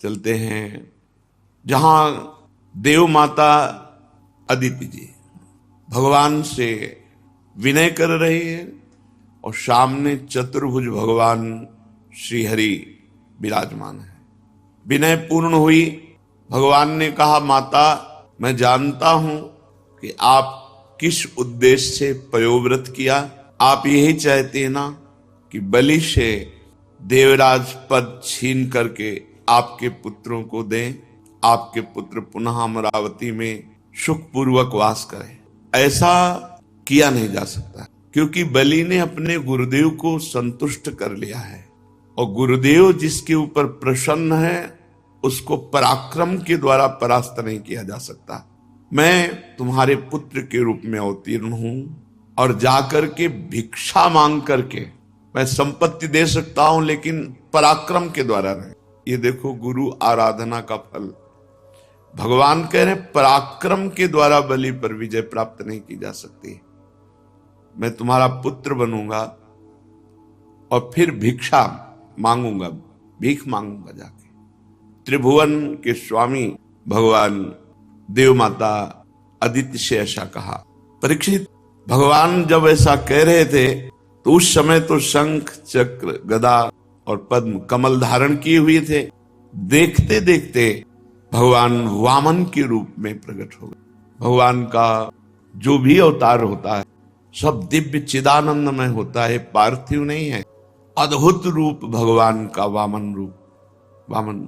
चलते हैं जहां देव माता अदिति जी भगवान से विनय कर रहे हैं और सामने चतुर्भुज भगवान श्रीहरि विराजमान है। विनय पूर्ण हुई। भगवान ने कहा, माता मैं जानता हूं कि आप किस उद्देश्य से पयोव्रत किया। आप यही चाहते हैं ना कि बलि से देवराज पद छीन करके आपके पुत्रों को दें, आपके पुत्र पुनः अमरावती में सुखपूर्वक वास करें। ऐसा किया नहीं जा सकता क्योंकि बलि ने अपने गुरुदेव को संतुष्ट कर लिया है और गुरुदेव जिसके ऊपर प्रसन्न है उसको पराक्रम के द्वारा परास्त नहीं किया जा सकता। मैं तुम्हारे पुत्र के रूप में अवतीर्ण हूं और जाकर के भिक्षा मांग करके मैं संपत्ति दे सकता हूं, लेकिन पराक्रम के द्वारा नहीं। ये देखो गुरु आराधना का फल। भगवान कह रहे पराक्रम के द्वारा बलि पर विजय प्राप्त नहीं की जा सकती। मैं तुम्हारा पुत्र बनूंगा और फिर भिक्षा मांगूंगा, भीख मांगूंगा जाके। त्रिभुवन के स्वामी भगवान देव माता अदिति से ऐसा कहा। परीक्षित, भगवान जब ऐसा कह रहे थे तो उस समय तो शंख चक्र गदा और पद्म कमल धारण किए हुए थे। देखते देखते भगवान वामन के रूप में प्रकट हो गए। भगवान का जो भी अवतार होता है सब दिव्य चिदानंदमय होता है, पार्थिव नहीं है। अद्भुत रूप भगवान का वामन रूप, वामन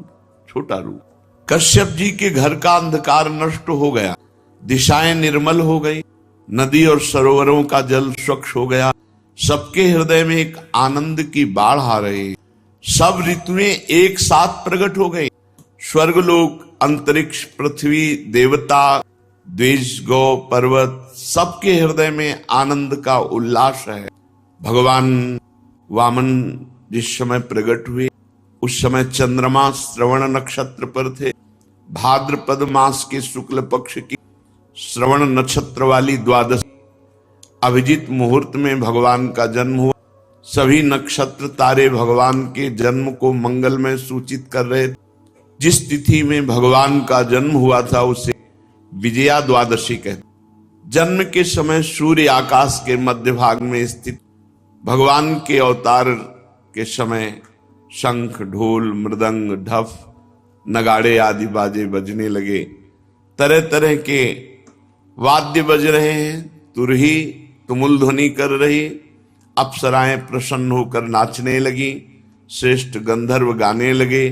छोटा रूप। कश्यप जी के घर का अंधकार नष्ट हो गया, दिशाएं निर्मल हो गई, नदी और सरोवरों का जल स्वच्छ हो गया। सबके हृदय में एक आनंद की बाढ़ आ रही। सब ऋतुएं एक साथ प्रकट हो गई। स्वर्गलोक, अंतरिक्ष, पृथ्वी, देवता, द्विज, गौ, पर्वत, सबके हृदय में आनंद का उल्लास है। भगवान वामन जिस समय प्रकट हुए उस समय चंद्रमा श्रवण नक्षत्र पर थे। भाद्रपद मास के शुक्ल पक्ष की श्रवण नक्षत्र वाली द्वादश अभिजीत मुहूर्त में भगवान का जन्म हुआ। सभी नक्षत्र तारे भगवान के जन्म को मंगलमय सूचित कर रहे थे। जिस तिथि में भगवान का जन्म हुआ था उसे विजया द्वादशी कहते। जन्म के समय सूर्य आकाश के मध्य भाग में स्थित। भगवान के अवतार के समय शंख, ढोल, मृदंग, ढफ, नगाड़े आदि बाजे बजने लगे। तरह तरह के वाद्य बज रहे हैं। तुरही तुमुल ध्वनि कर रही। अप्सराएं प्रसन्न होकर नाचने लगी। श्रेष्ठ गंधर्व गाने लगे।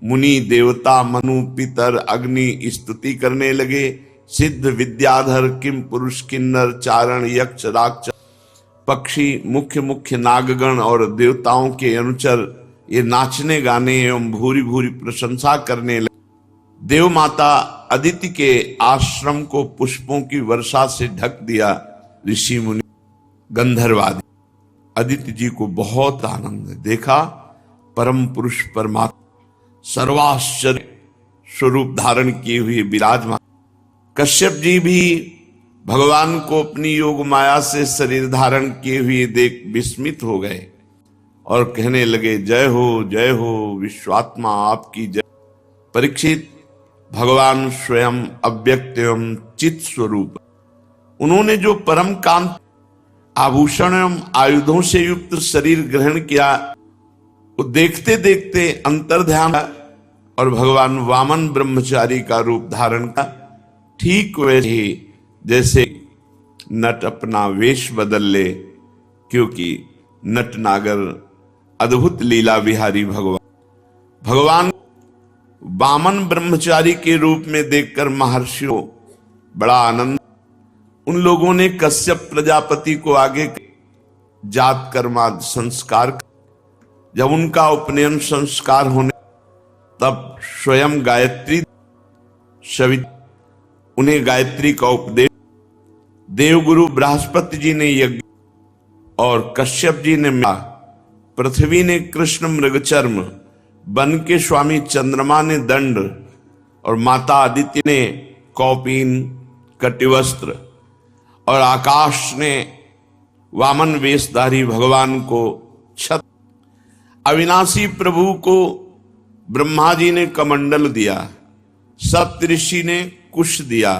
मुनि, देवता, मनु, पितर, अग्नि स्तुति करने लगे। सिद्ध, विद्याधर, किम पुरुष, किन्नर, चारण, यक्ष, राक्षस, पक्षी, मुख्य मुख्य नागगण और देवताओं के अनुचर ये नाचने गाने एवं भूरी भूरी प्रशंसा करने लगे। देव माता अदिति के आश्रम को पुष्पों की वर्षा से ढक दिया। ऋषि मुनि गंधर्वादि अदिति जी को बहुत आनंद देखा। परम पुरुष परमात्मा सर्वाश्चर्य स्वरूप धारण किए हुए विराजमान। कश्यप जी भी भगवान को अपनी योग माया से शरीर धारण किए हुए देख विस्मित हो गए और कहने लगे, जय हो विश्वात्मा आपकी जय। परीक्षित, भगवान स्वयं अव्यक्त एवं चित स्वरूप। उन्होंने जो परम कांत आभूषण एवं आयुधों से युक्त शरीर ग्रहण किया वो देखते देखते अंतर्ध्यान और भगवान वामन ब्रह्मचारी का रूप धारण का। ठीक वैसे ही जैसे नट अपना वेश बदल ले, क्योंकि नट नागर अद्भुत लीला विहारी भगवान वामन ब्रह्मचारी के रूप में देखकर महर्षियों बड़ा आनंद। उन लोगों ने कश्यप प्रजापति को आगे जात कर्माद संस्कार। जब उनका उपनयन संस्कार होने तब स्वयं गायत्री सवित उन्हें गायत्री का उपदेश। देवगुरु बृहस्पति जी ने यज्ञ और कश्यप जी ने पृथ्वी ने कृष्ण मृगचर्म, वन के स्वामी चंद्रमा ने दंड और माता अदिति ने कौपीन कटिवस्त्र और आकाश ने वामन वेशधारी भगवान को छत्र। अविनाशी प्रभु को ब्रह्मा जी ने कमंडल दिया, सप्तऋषि ने कुश दिया,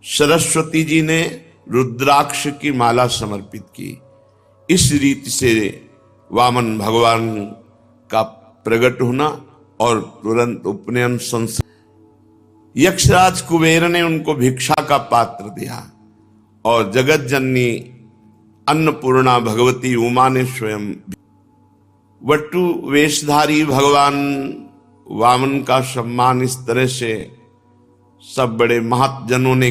सरस्वती जी ने रुद्राक्ष की माला समर्पित की। इस रीति से वामन भगवान का प्रकट होना और तुरंत उपनयन संस्कार। यक्षराज कुबेर ने उनको भिक्षा का पात्र दिया और जगत जननी अन्नपूर्णा भगवती उमा ने स्वयं वटु वेशधारी भगवान वामन का सम्मान इस तरह से सब बड़े महाजनों ने।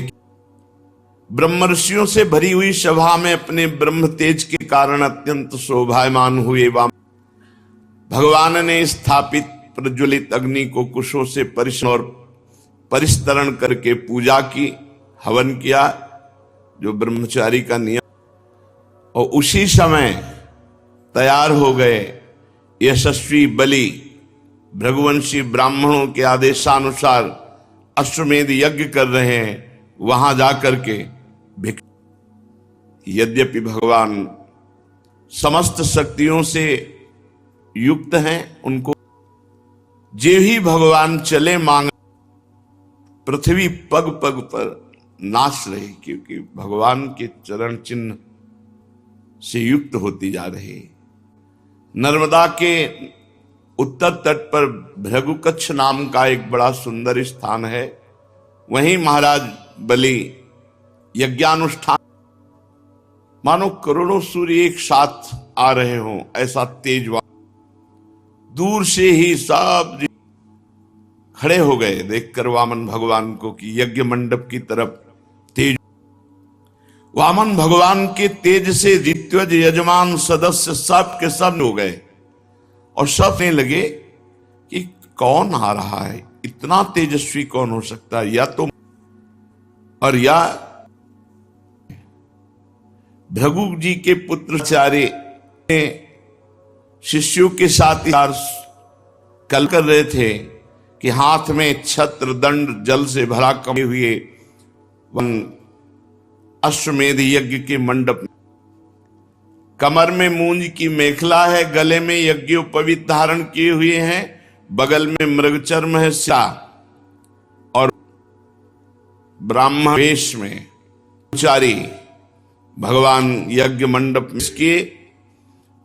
ब्रह्मर्षियों से भरी हुई सभा में अपने ब्रह्म तेज के कारण अत्यंत शोभायमान हुए वामन भगवान ने स्थापित प्रज्वलित अग्नि को कुशों से परिस्तरण करके पूजा की, हवन किया, जो ब्रह्मचारी का नियम। और उसी समय तैयार हो गए यशस्वी बलि भृगुवंशी ब्राह्मणों के आदेशानुसार अश्वमेध यज्ञ कर रहे हैं। वहां जाकर के यद्यपि भगवान समस्त शक्तियों से युक्त हैं, उनको जे ही भगवान चले मांग पृथ्वी पग पग पर नाच रही, क्योंकि भगवान के चरण चिन्ह से युक्त होती जा रही। नर्मदा के उत्तर तट पर भृगुकच्छ नाम का एक बड़ा सुंदर स्थान है। वहीं महाराज बलि यज्ञानुष्ठान, मानो करोड़ों सूर्य एक साथ आ रहे हों, ऐसा तेजवान। दूर से ही सब खड़े हो गए देखकर वामन भगवान को कि यज्ञ मंडप की तरफ तेज। वामन भगवान के तेज से ऋत्विज यजमान सदस्य सब के सब हो गए और सब कहने लगे कि कौन आ रहा है, इतना तेजस्वी कौन हो सकता है, या तो और या भृगु जी के पुत्रचार्य शिष्यों के साथ कल कर रहे थे कि हाथ में छत्र दंड जल से भरा कमे हुए अश्वमेध यज्ञ के मंडप, कमर में मूंज की मेखला है, गले में यज्ञोपवीत धारण किए हुए हैं, बगल में मृगचर्म है स्या और ब्राह्मण वेश में पुजारी भगवान यज्ञ मंडप के।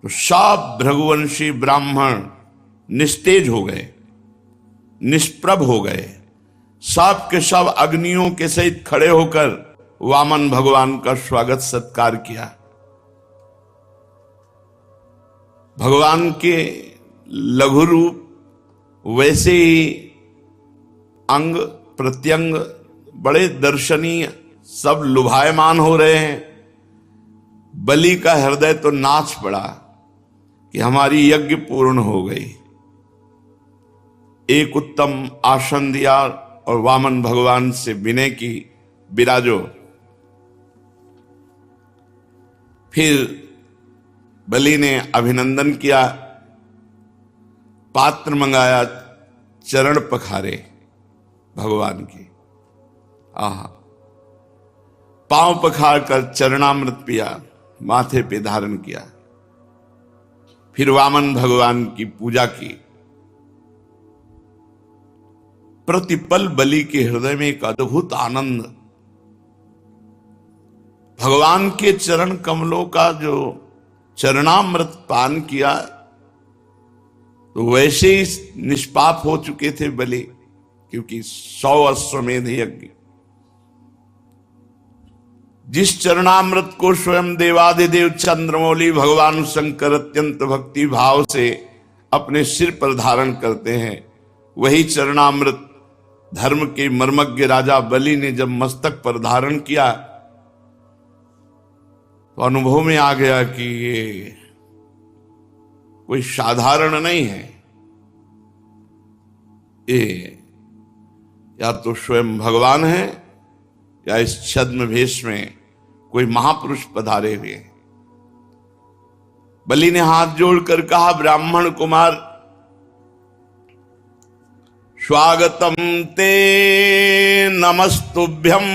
तो सब भृगुवंशी ब्राह्मण निस्तेज हो गए, निष्प्रभ हो गए। सब के सब अग्नियों के सहित खड़े होकर वामन भगवान का स्वागत सत्कार किया। भगवान के लघु रूप वैसे ही अंग प्रत्यंग बड़े दर्शनीय, सब लुभायमान हो रहे हैं। बलि का हृदय तो नाच पड़ा कि हमारी यज्ञ पूर्ण हो गई। एक उत्तम आसन दिया और वामन भगवान से विनय की, विराजो। फिर बलि ने अभिनंदन किया, पात्र मंगाया, चरण पखारे भगवान के। आहा, पांव पखार कर चरणामृत पिया, माथे पे धारण किया। फिर वामन भगवान की पूजा की। प्रतिपल बलि के हृदय में एक अद्भुत आनंद, भगवान के चरण कमलों का जो चरणामृत पान किया तो वैसे ही निष्पाप हो चुके थे बलि, क्योंकि 100 अश्वमेध यज्ञ। जिस चरणामृत को स्वयं देवादिदेव चंद्रमौली भगवान शंकर अत्यंत भक्ति भाव से अपने सिर पर धारण करते हैं, वही चरणामृत धर्म के मर्मज्ञ राजा बलि ने जब मस्तक पर धारण किया तो अनुभव में आ गया कि ये कोई साधारण नहीं है, ये या तो स्वयं भगवान है या इस छद्म भेष में कोई महापुरुष पधारे हुए। बलि ने हाथ जोड़कर कहा, ब्राह्मण कुमार, स्वागतम ते नमस्तुभ्यम,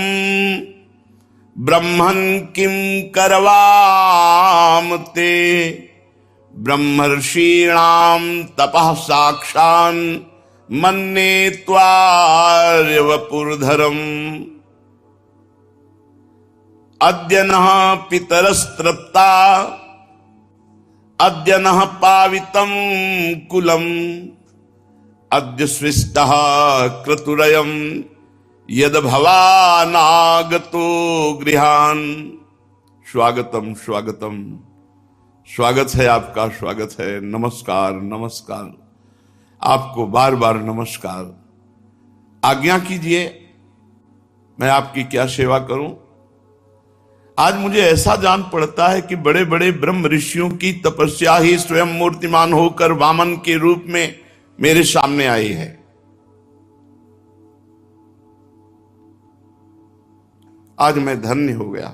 ब्रह्मन् किम करवाम ते, ब्रह्मर्षीणाम तपः साक्षान् मन्ये त्वार्यवपुर्धरम् अद्य नः पितरस्तृप्ता अद्य नः पावितं कुलम् अद्य स्विष्टः क्रतुरयम् यद भवानागतो गृहान। स्वागतम स्वागतम, स्वागत है आपका, स्वागत है। नमस्कार नमस्कार, आपको बार बार नमस्कार। आज्ञा कीजिए, मैं आपकी क्या सेवा करूं। आज मुझे ऐसा जान पड़ता है कि बड़े बड़े ब्रह्म ऋषियों की तपस्या ही स्वयं मूर्तिमान होकर वामन के रूप में मेरे सामने आई है। आज मैं धन्य हो गया,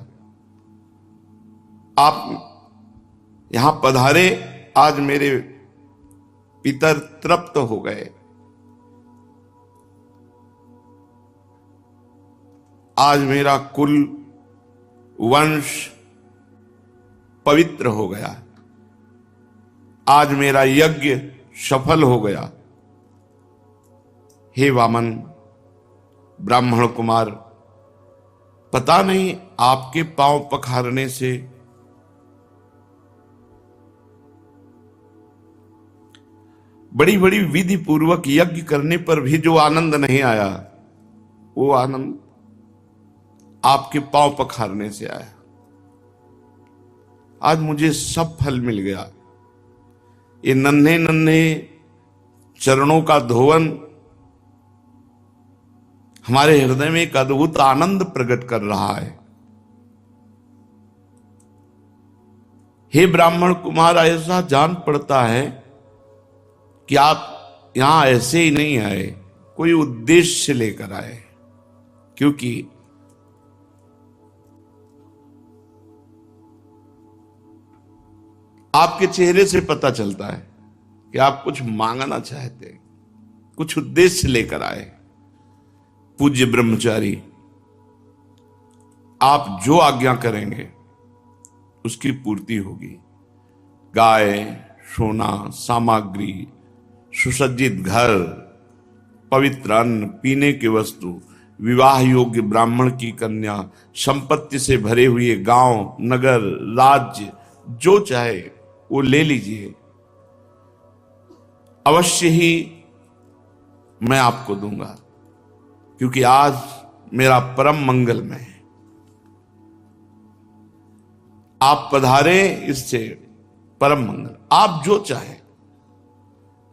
आप यहां पधारे। आज मेरे पितर तृप्त हो गए। आज मेरा कुल वंश पवित्र हो गया। आज मेरा यज्ञ सफल हो गया। हे वामन ब्राह्मण कुमार, पता नहीं आपके पांव पखारने से बड़ी बड़ी विधि पूर्वक यज्ञ करने पर भी जो आनंद नहीं आया, वो आनंद आपके पांव पखारने से आया। आज मुझे सब फल मिल गया। ये नन्हे नन्हे चरणों का धोवन हमारे हृदय में एक अद्भुत आनंद प्रकट कर रहा है। हे ब्राह्मण कुमार, ऐसा जान पड़ता है कि आप यहां ऐसे ही नहीं आए, कोई उद्देश्य लेकर आए। क्योंकि आपके चेहरे से पता चलता है कि आप कुछ मांगना चाहते हैं, कुछ उद्देश्य लेकर आए। पूज्य ब्रह्मचारी, आप जो आज्ञा करेंगे उसकी पूर्ति होगी। गाय, सोना, सामग्री, सुसज्जित घर, पवित्र अन्न, पीने की वस्तु, विवाह योग्य ब्राह्मण की कन्या, संपत्ति से भरे हुए गांव, नगर, राज्य, जो चाहे वो ले लीजिए। अवश्य ही मैं आपको दूंगा, क्योंकि आज मेरा परम मंगलमय है। आप पधारे, इससे परम मंगल। आप जो चाहे।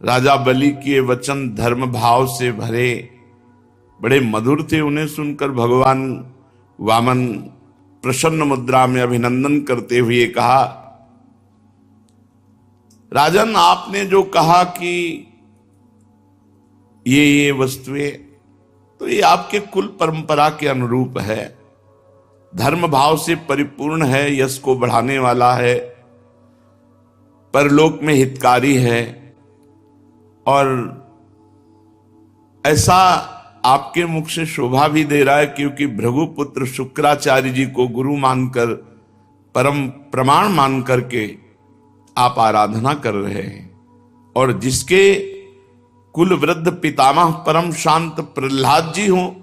राजा बलि के वचन धर्म भाव से भरे, बड़े मधुर थे। उन्हें सुनकर भगवान वामन प्रसन्न मुद्रा में अभिनंदन करते हुए कहा, राजन, आपने जो कहा कि ये वस्तुएं, तो ये आपके कुल परंपरा के अनुरूप है, धर्म भाव से परिपूर्ण है, यश को बढ़ाने वाला है, परलोक में हितकारी है। और ऐसा आपके मुख से शोभा भी दे रहा है, क्योंकि भृगुपुत्र शुक्राचार्य जी को गुरु मानकर, परम प्रमाण मान करके आप आराधना कर रहे हैं। और जिसके कुल वृद्ध पितामह परम शांत प्रहलाद जी हो,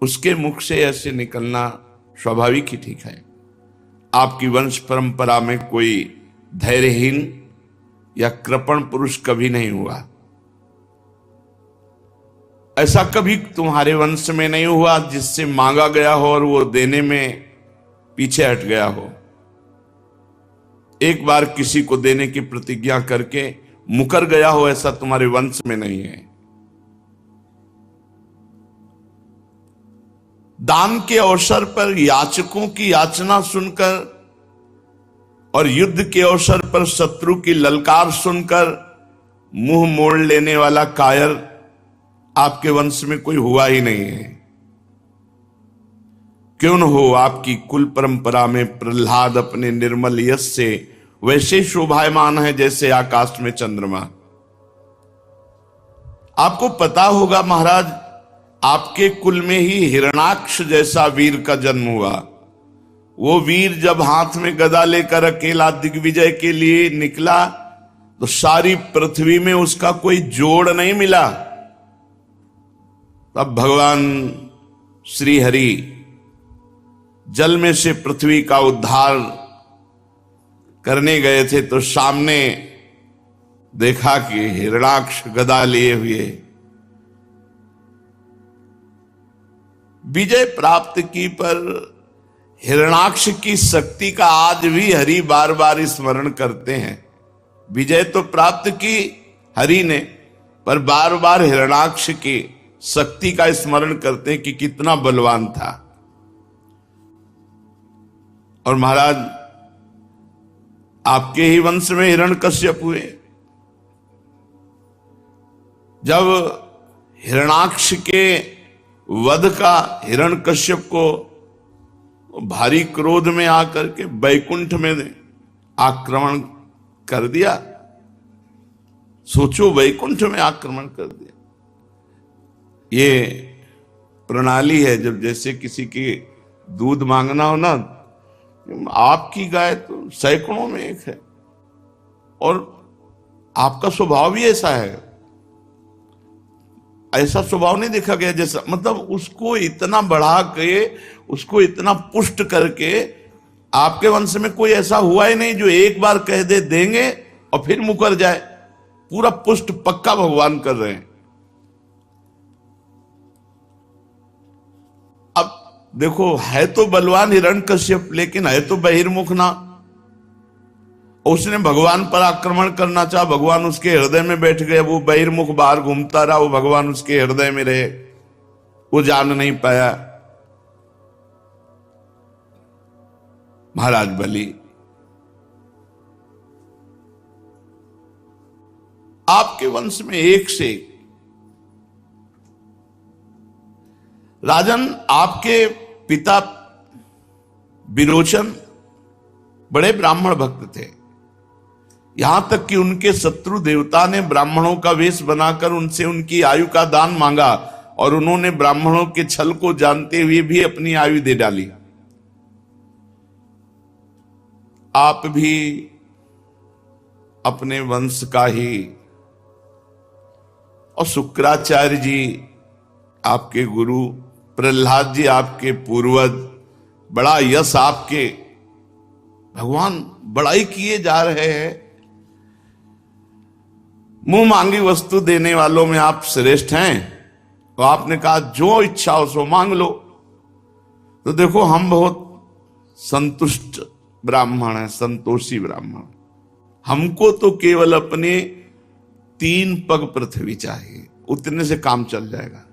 उसके मुख से ऐसे निकलना स्वाभाविक ही ठीक है। आपकी वंश परंपरा में कोई धैर्यहीन या कृपण पुरुष कभी नहीं हुआ। ऐसा कभी तुम्हारे वंश में नहीं हुआ जिससे मांगा गया हो और वो देने में पीछे हट गया हो। एक बार किसी को देने की प्रतिज्ञा करके मुकर गया हो, ऐसा तुम्हारे वंश में नहीं है। दान के अवसर पर याचकों की याचना सुनकर और युद्ध के अवसर पर शत्रु की ललकार सुनकर मुंह मोड़ लेने वाला कायर आपके वंश में कोई हुआ ही नहीं है। क्यों न हो, आपकी कुल परंपरा में प्रहलाद अपने निर्मल यश से वैसे शोभायमान है जैसे आकाश में चंद्रमा। आपको पता होगा महाराज, आपके कुल में ही हिरणाक्ष जैसा वीर का जन्म हुआ। वो वीर जब हाथ में गदा लेकर अकेला दिग्विजय के लिए निकला तो सारी पृथ्वी में उसका कोई जोड़ नहीं मिला। तब भगवान श्री हरि जल में से पृथ्वी का उद्धार करने गए थे, तो सामने देखा कि हिरणाक्ष गदा लिए हुए विजय प्राप्त की, पर हिरणाक्ष की शक्ति का आज भी हरि बार बार स्मरण करते हैं। विजय तो प्राप्त की हरि ने, पर बार बार हिरणाक्ष की शक्ति का स्मरण करते हैं कि कितना बलवान था। और महाराज आपके ही वंश में हिरण्यकश्यप हुए। जब हिरणाक्ष के वध का हिरण्यकश्यप को भारी क्रोध में आकर के बैकुंठ में आक्रमण कर दिया। सोचो, बैकुंठ में आक्रमण कर दिया। ये प्रणाली है, जब जैसे किसी की दूध मांगना हो ना, आपकी गाय तो सैकड़ों में एक है और आपका स्वभाव भी ऐसा है। ऐसा स्वभाव नहीं देखा गया जैसा, मतलब उसको इतना बढ़ा के, उसको इतना पुष्ट करके, आपके वंश में कोई ऐसा हुआ ही नहीं जो एक बार कह दे देंगे और फिर मुकर जाए। पूरा पुष्ट पक्का भगवान कर रहे हैं। अब देखो, है तो बलवान हिरण्यकश्यप, लेकिन है तो बहिर्मुख ना। उसने भगवान पर आक्रमण करना चाहा, भगवान उसके हृदय में बैठ गए। वो बहिर्मुख बाहर घूमता रहा, वो भगवान उसके हृदय में रहे, वो जान नहीं पाया। महाराज बलि, आपके वंश में एक से एक राजन, आपके पिता विरोचन बड़े ब्राह्मण भक्त थे। यहां तक कि उनके शत्रु देवता ने ब्राह्मणों का वेश बनाकर उनसे उनकी आयु का दान मांगा, और उन्होंने ब्राह्मणों के छल को जानते हुए भी अपनी आयु दे डाली। आप भी अपने वंश का ही, और शुक्राचार्य जी आपके गुरु, प्रहलाद जी आपके पूर्वज, बड़ा यश आपके, भगवान बड़ाई किए जा रहे हैं। मुंह मांगी वस्तु देने वालों में आप श्रेष्ठ हैं। तो आपने कहा जो इच्छा हो सो मांग लो। तो देखो, हम बहुत संतुष्ट ब्राह्मण हैं, संतोषी ब्राह्मण। हमको तो केवल अपने 3 पग पृथ्वी चाहिए, उतने से काम चल जाएगा।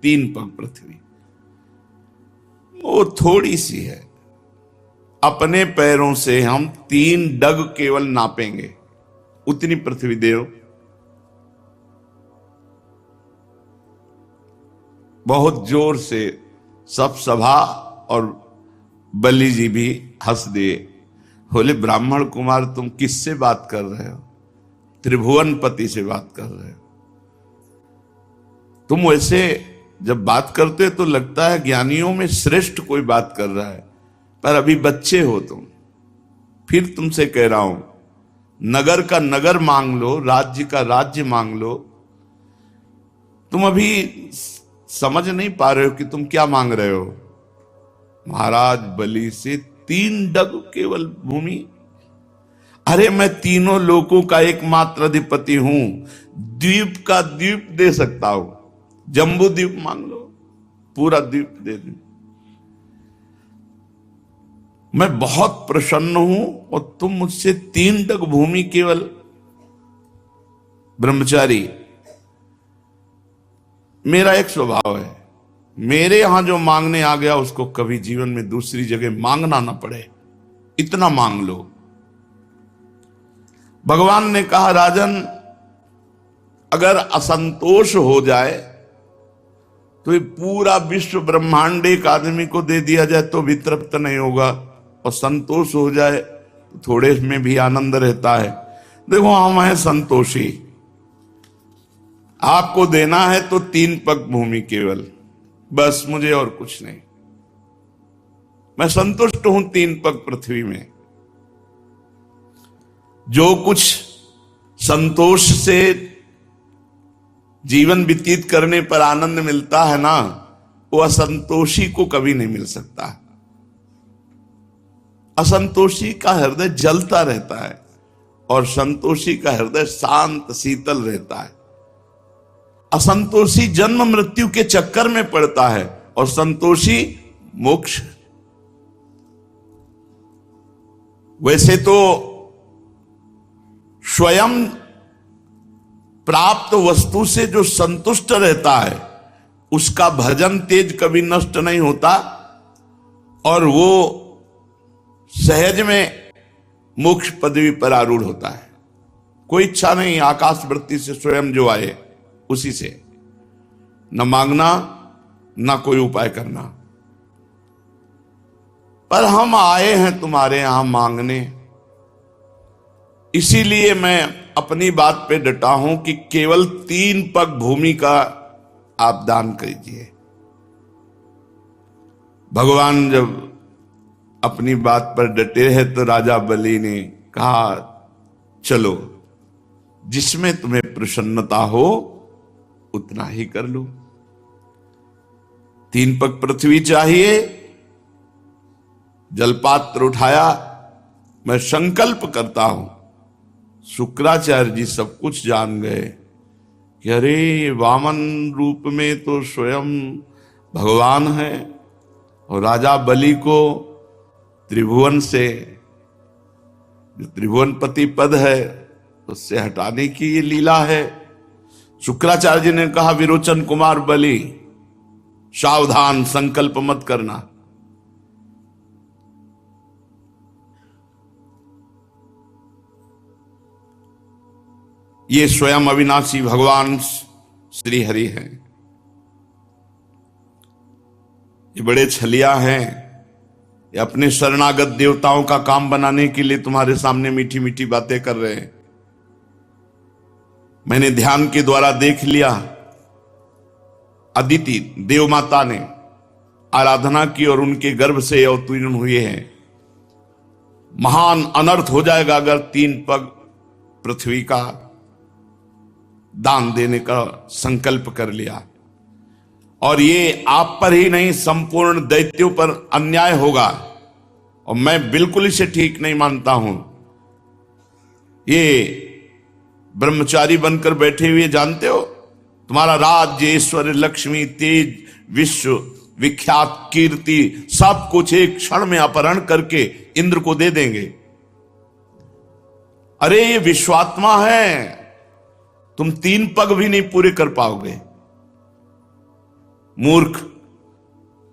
3 पग पृथ्वी वो थोड़ी सी है। अपने पैरों से हम 3 डग केवल नापेंगे, उतनी पृथ्वी देव। बहुत जोर से सब सभा, और बलि जी भी हंस दिए। बोले, ब्राह्मण कुमार तुम किससे बात कर रहे हो? त्रिभुवनपति से बात कर रहे हो। तुम वैसे जब बात करते तो लगता है ज्ञानियों में श्रेष्ठ कोई बात कर रहा है, पर अभी बच्चे हो तुम। फिर तुमसे कह रहा हूं, नगर का नगर मांग लो, राज्य का राज्य मांग लो। तुम अभी समझ नहीं पा रहे हो कि तुम क्या मांग रहे हो। महाराज बलि से 3 डग केवल भूमि। अरे मैं तीनों लोकों का एकमात्र अधिपति हूं, द्वीप का द्वीप दे सकता हूं। जम्बू द्वीप मांग लो, पूरा द्वीप दे दूं। मैं बहुत प्रसन्न हूं, और तुम मुझसे 3 डग भूमि केवल। ब्रह्मचारी, मेरा एक स्वभाव है, मेरे यहां जो मांगने आ गया उसको कभी जीवन में दूसरी जगह मांगना ना पड़े, इतना मांग लो। भगवान ने कहा, राजन अगर असंतोष हो जाए तो ये पूरा विश्व ब्रह्मांड एक आदमी को दे दिया जाए तो भी तृप्त नहीं होगा, और संतोष हो जाए तो थोड़े में भी आनंद रहता है। देखो, हम हैं संतोषी। आपको देना है तो 3 पग भूमि केवल, बस, मुझे और कुछ नहीं। मैं संतुष्ट हूं 3 पग पृथ्वी में। जो कुछ संतोष से जीवन व्यतीत करने पर आनंद मिलता है ना, वो असंतोषी को कभी नहीं मिल सकता। असंतोषी का हृदय जलता रहता है और संतोषी का हृदय शांत शीतल रहता है। असंतोषी जन्म मृत्यु के चक्कर में पड़ता है और संतोषी मोक्ष। वैसे तो स्वयं प्राप्त वस्तु से जो संतुष्ट रहता है उसका भजन तेज कभी नष्ट नहीं होता और वो सहज में मोक्ष पदवी पर आरूढ़ होता है। कोई इच्छा नहीं, आकाश वृत्ति से स्वयं जो आए उसी से, न मांगना न कोई उपाय करना। पर हम आए हैं तुम्हारे यहां मांगने, इसीलिए मैं अपनी बात पे डटा हूं कि केवल 3 पग भूमि का आप दान कीजिए। भगवान जब अपनी बात पर डटे हैं तो राजा बलि ने कहा, चलो जिसमें तुम्हें प्रसन्नता हो उतना ही कर लो। 3 पग पृथ्वी चाहिए। जलपात्र उठाया, मैं संकल्प करता हूं। शुक्राचार्य जी सब कुछ जान गए कि अरे वामन रूप में तो स्वयं भगवान है और राजा बलि को त्रिभुवन से, जो त्रिभुवनपति पद है उससे हटाने की ये लीला है। शुक्राचार्य जी ने कहा, विरोचन कुमार बलि सावधान, संकल्प मत करना। ये स्वयं अविनाशी भगवान श्री हरि हैं। ये बड़े छलिया हैं। ये अपने शरणागत देवताओं का काम बनाने के लिए तुम्हारे सामने मीठी मीठी बातें कर रहे हैं। मैंने ध्यान के द्वारा देख लिया, अदिति देव माता ने आराधना की और उनके गर्भ से अवतीर्ण हुए हैं। महान अनर्थ हो जाएगा अगर 3 पग पृथ्वी का दान देने का संकल्प कर लिया। और ये आप पर ही नहीं, संपूर्ण दैत्यों पर अन्याय होगा और मैं बिल्कुल इसे ठीक नहीं मानता हूं। ये ब्रह्मचारी बनकर बैठे हुए, जानते हो तुम्हारा राज्य, ऐश्वर्य, लक्ष्मी, तेज, विश्व विख्यात कीर्ति सब कुछ एक क्षण में अपहरण करके इंद्र को दे देंगे। अरे ये विश्वात्मा है, तुम 3 पग भी नहीं पूरे कर पाओगे। मूर्ख,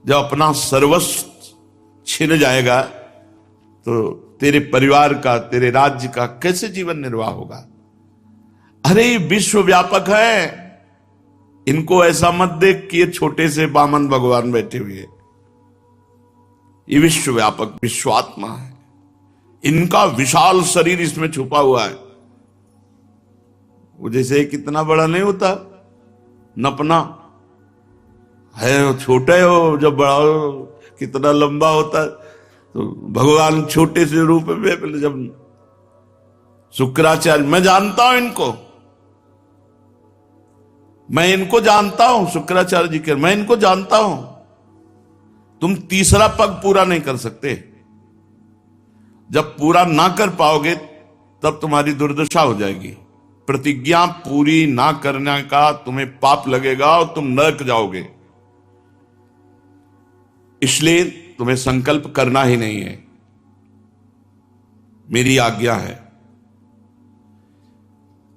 जब अपना सर्वस्व छिन जाएगा तो तेरे परिवार का, तेरे राज्य का कैसे जीवन निर्वाह होगा। अरे ये विश्व व्यापक है, इनको ऐसा मत देख कि ये छोटे से बामन भगवान बैठे हुए। ये विश्व व्यापक विश्वात्मा है, इनका विशाल शरीर इसमें छुपा हुआ है। वो जैसे कितना बड़ा नहीं होता नपना है, छोटा हो, जब बड़ा हो कितना लंबा होता। तो भगवान छोटे से रूप में, जब शुक्राचार्य, मैं जानता हूं इनको, मैं इनको जानता हूं, शुक्राचार्य जी के, मैं इनको जानता हूं। तुम 3रा पग पूरा नहीं कर सकते। जब पूरा ना कर पाओगे तब तुम्हारी दुर्दशा हो जाएगी। प्रतिज्ञा पूरी ना करने का तुम्हें पाप लगेगा और तुम नरक जाओगे। इसलिए तुम्हें संकल्प करना ही नहीं है, मेरी आज्ञा है।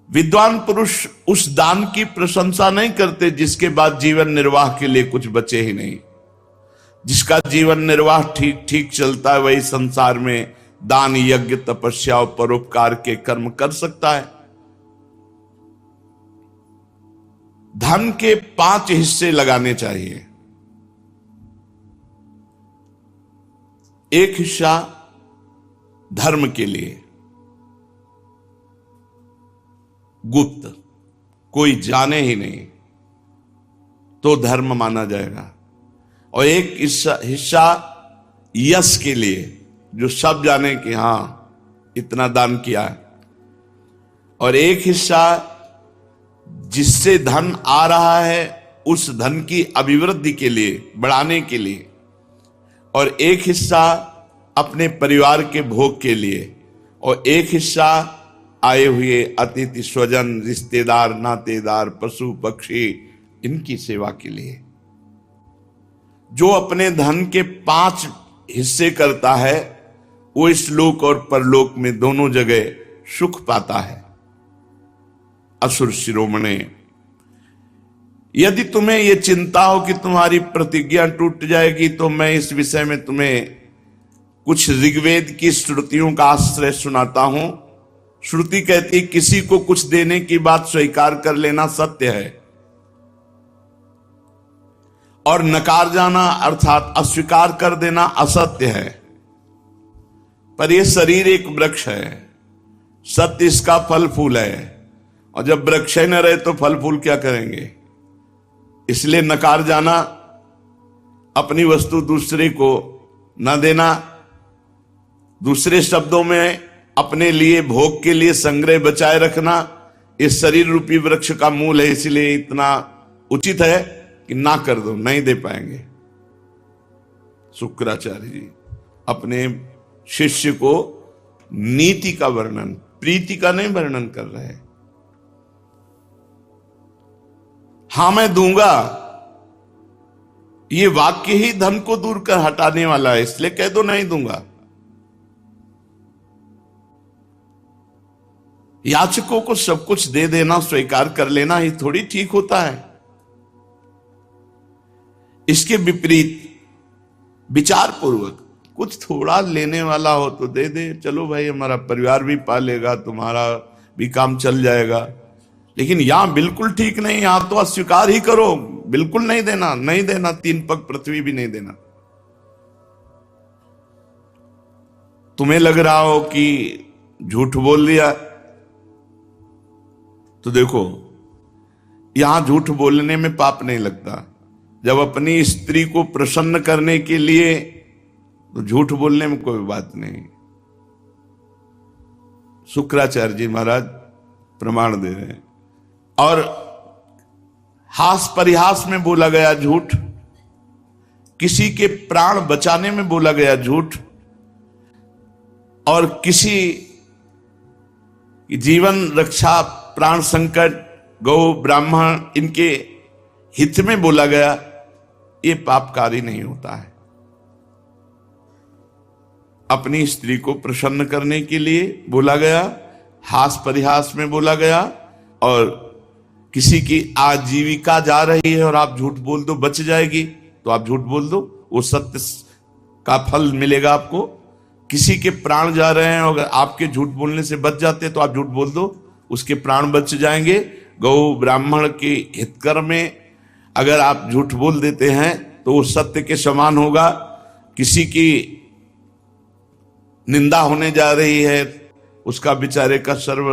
विद्वान पुरुष उस दान की प्रशंसा नहीं करते जिसके बाद जीवन निर्वाह के लिए कुछ बचे ही नहीं। जिसका जीवन निर्वाह ठीक ठीक चलता है वही संसार में दान, यज्ञ, तपस्या और परोपकार के कर्म कर सकता है। धन के 5 हिस्से लगाने चाहिए। एक हिस्सा धर्म के लिए, गुप्त, कोई जाने ही नहीं तो धर्म माना जाएगा। और एक हिस्सा यश के लिए, जो सब जाने कि हां इतना दान किया है। और एक हिस्सा जिससे धन आ रहा है उस धन की अभिवृद्धि के लिए, बढ़ाने के लिए, और एक हिस्सा अपने परिवार के भोग के लिए, और एक हिस्सा आए हुए अतिथि स्वजन, रिश्तेदार, नातेदार, पशु पक्षी, इनकी सेवा के लिए। जो अपने धन के 5 हिस्से करता है वो इस लोक और परलोक में दोनों जगह सुख पाता है। असुर शिरोमणे, यदि तुम्हें यह चिंता हो कि तुम्हारी प्रतिज्ञा टूट जाएगी तो मैं इस विषय में तुम्हें कुछ ऋग्वेद की श्रुतियों का आश्रय सुनाता हूं। श्रुति कहती किसी को कुछ देने की बात स्वीकार कर लेना सत्य है, और नकार जाना अर्थात अस्वीकार कर देना असत्य है। पर यह शरीर एक वृक्ष है, सत्य इसका फल फूल है, और जब वृक्ष न रहे तो फल फूल क्या करेंगे। इसलिए नकार जाना, अपनी वस्तु दूसरे को न देना, दूसरे शब्दों में अपने लिए भोग के लिए संग्रह बचाए रखना, इस शरीर रूपी वृक्ष का मूल है। इसलिए इतना उचित है कि ना कर दो, नहीं दे पाएंगे। शुक्राचार्य जी अपने शिष्य को नीति का वर्णन, प्रीति का नहीं वर्णन कर रहे हैं। हां मैं दूंगा, ये वाक्य ही धन को दूर कर हटाने वाला है, इसलिए कह दो नहीं दूंगा। याचकों को सब कुछ दे देना, स्वीकार कर लेना ही थोड़ी ठीक होता है। इसके विपरीत विचार पूर्वक कुछ थोड़ा लेने वाला हो तो दे दे, चलो भाई हमारा परिवार भी पालेगा, तुम्हारा भी काम चल जाएगा। लेकिन यहां बिल्कुल ठीक नहीं, यहां तो अस्वीकार ही करो, बिल्कुल नहीं देना, नहीं देना, 3 पग पृथ्वी भी नहीं देना। तुम्हें लग रहा हो कि झूठ बोल दिया, तो देखो यहां झूठ बोलने में पाप नहीं लगता। जब अपनी स्त्री को प्रसन्न करने के लिए, तो झूठ बोलने में कोई बात नहीं। शुक्राचार्य जी महाराज प्रमाण दे रहे हैं। और हास परिहास में बोला गया झूठ, किसी के प्राण बचाने में बोला गया झूठ, और किसी जीवन रक्षा, प्राण संकट, गौ ब्राह्मण, इनके हित में बोला गया, ये पापकारी नहीं होता है। अपनी स्त्री को प्रसन्न करने के लिए बोला गया, हास परिहास में बोला गया, और किसी की आजीविका जा रही है और आप झूठ बोल दो बच जाएगी तो आप झूठ बोल दो, वो सत्य का फल मिलेगा आपको। किसी के प्राण जा रहे हैं, अगर आपके झूठ बोलने से बच जाते तो आप झूठ बोल दो, उसके प्राण बच जाएंगे। गौ ब्राह्मण के हितकर में अगर आप झूठ बोल देते हैं तो वो सत्य के समान होगा। किसी की निंदा होने जा रही है, उसका बेचारे का सर्व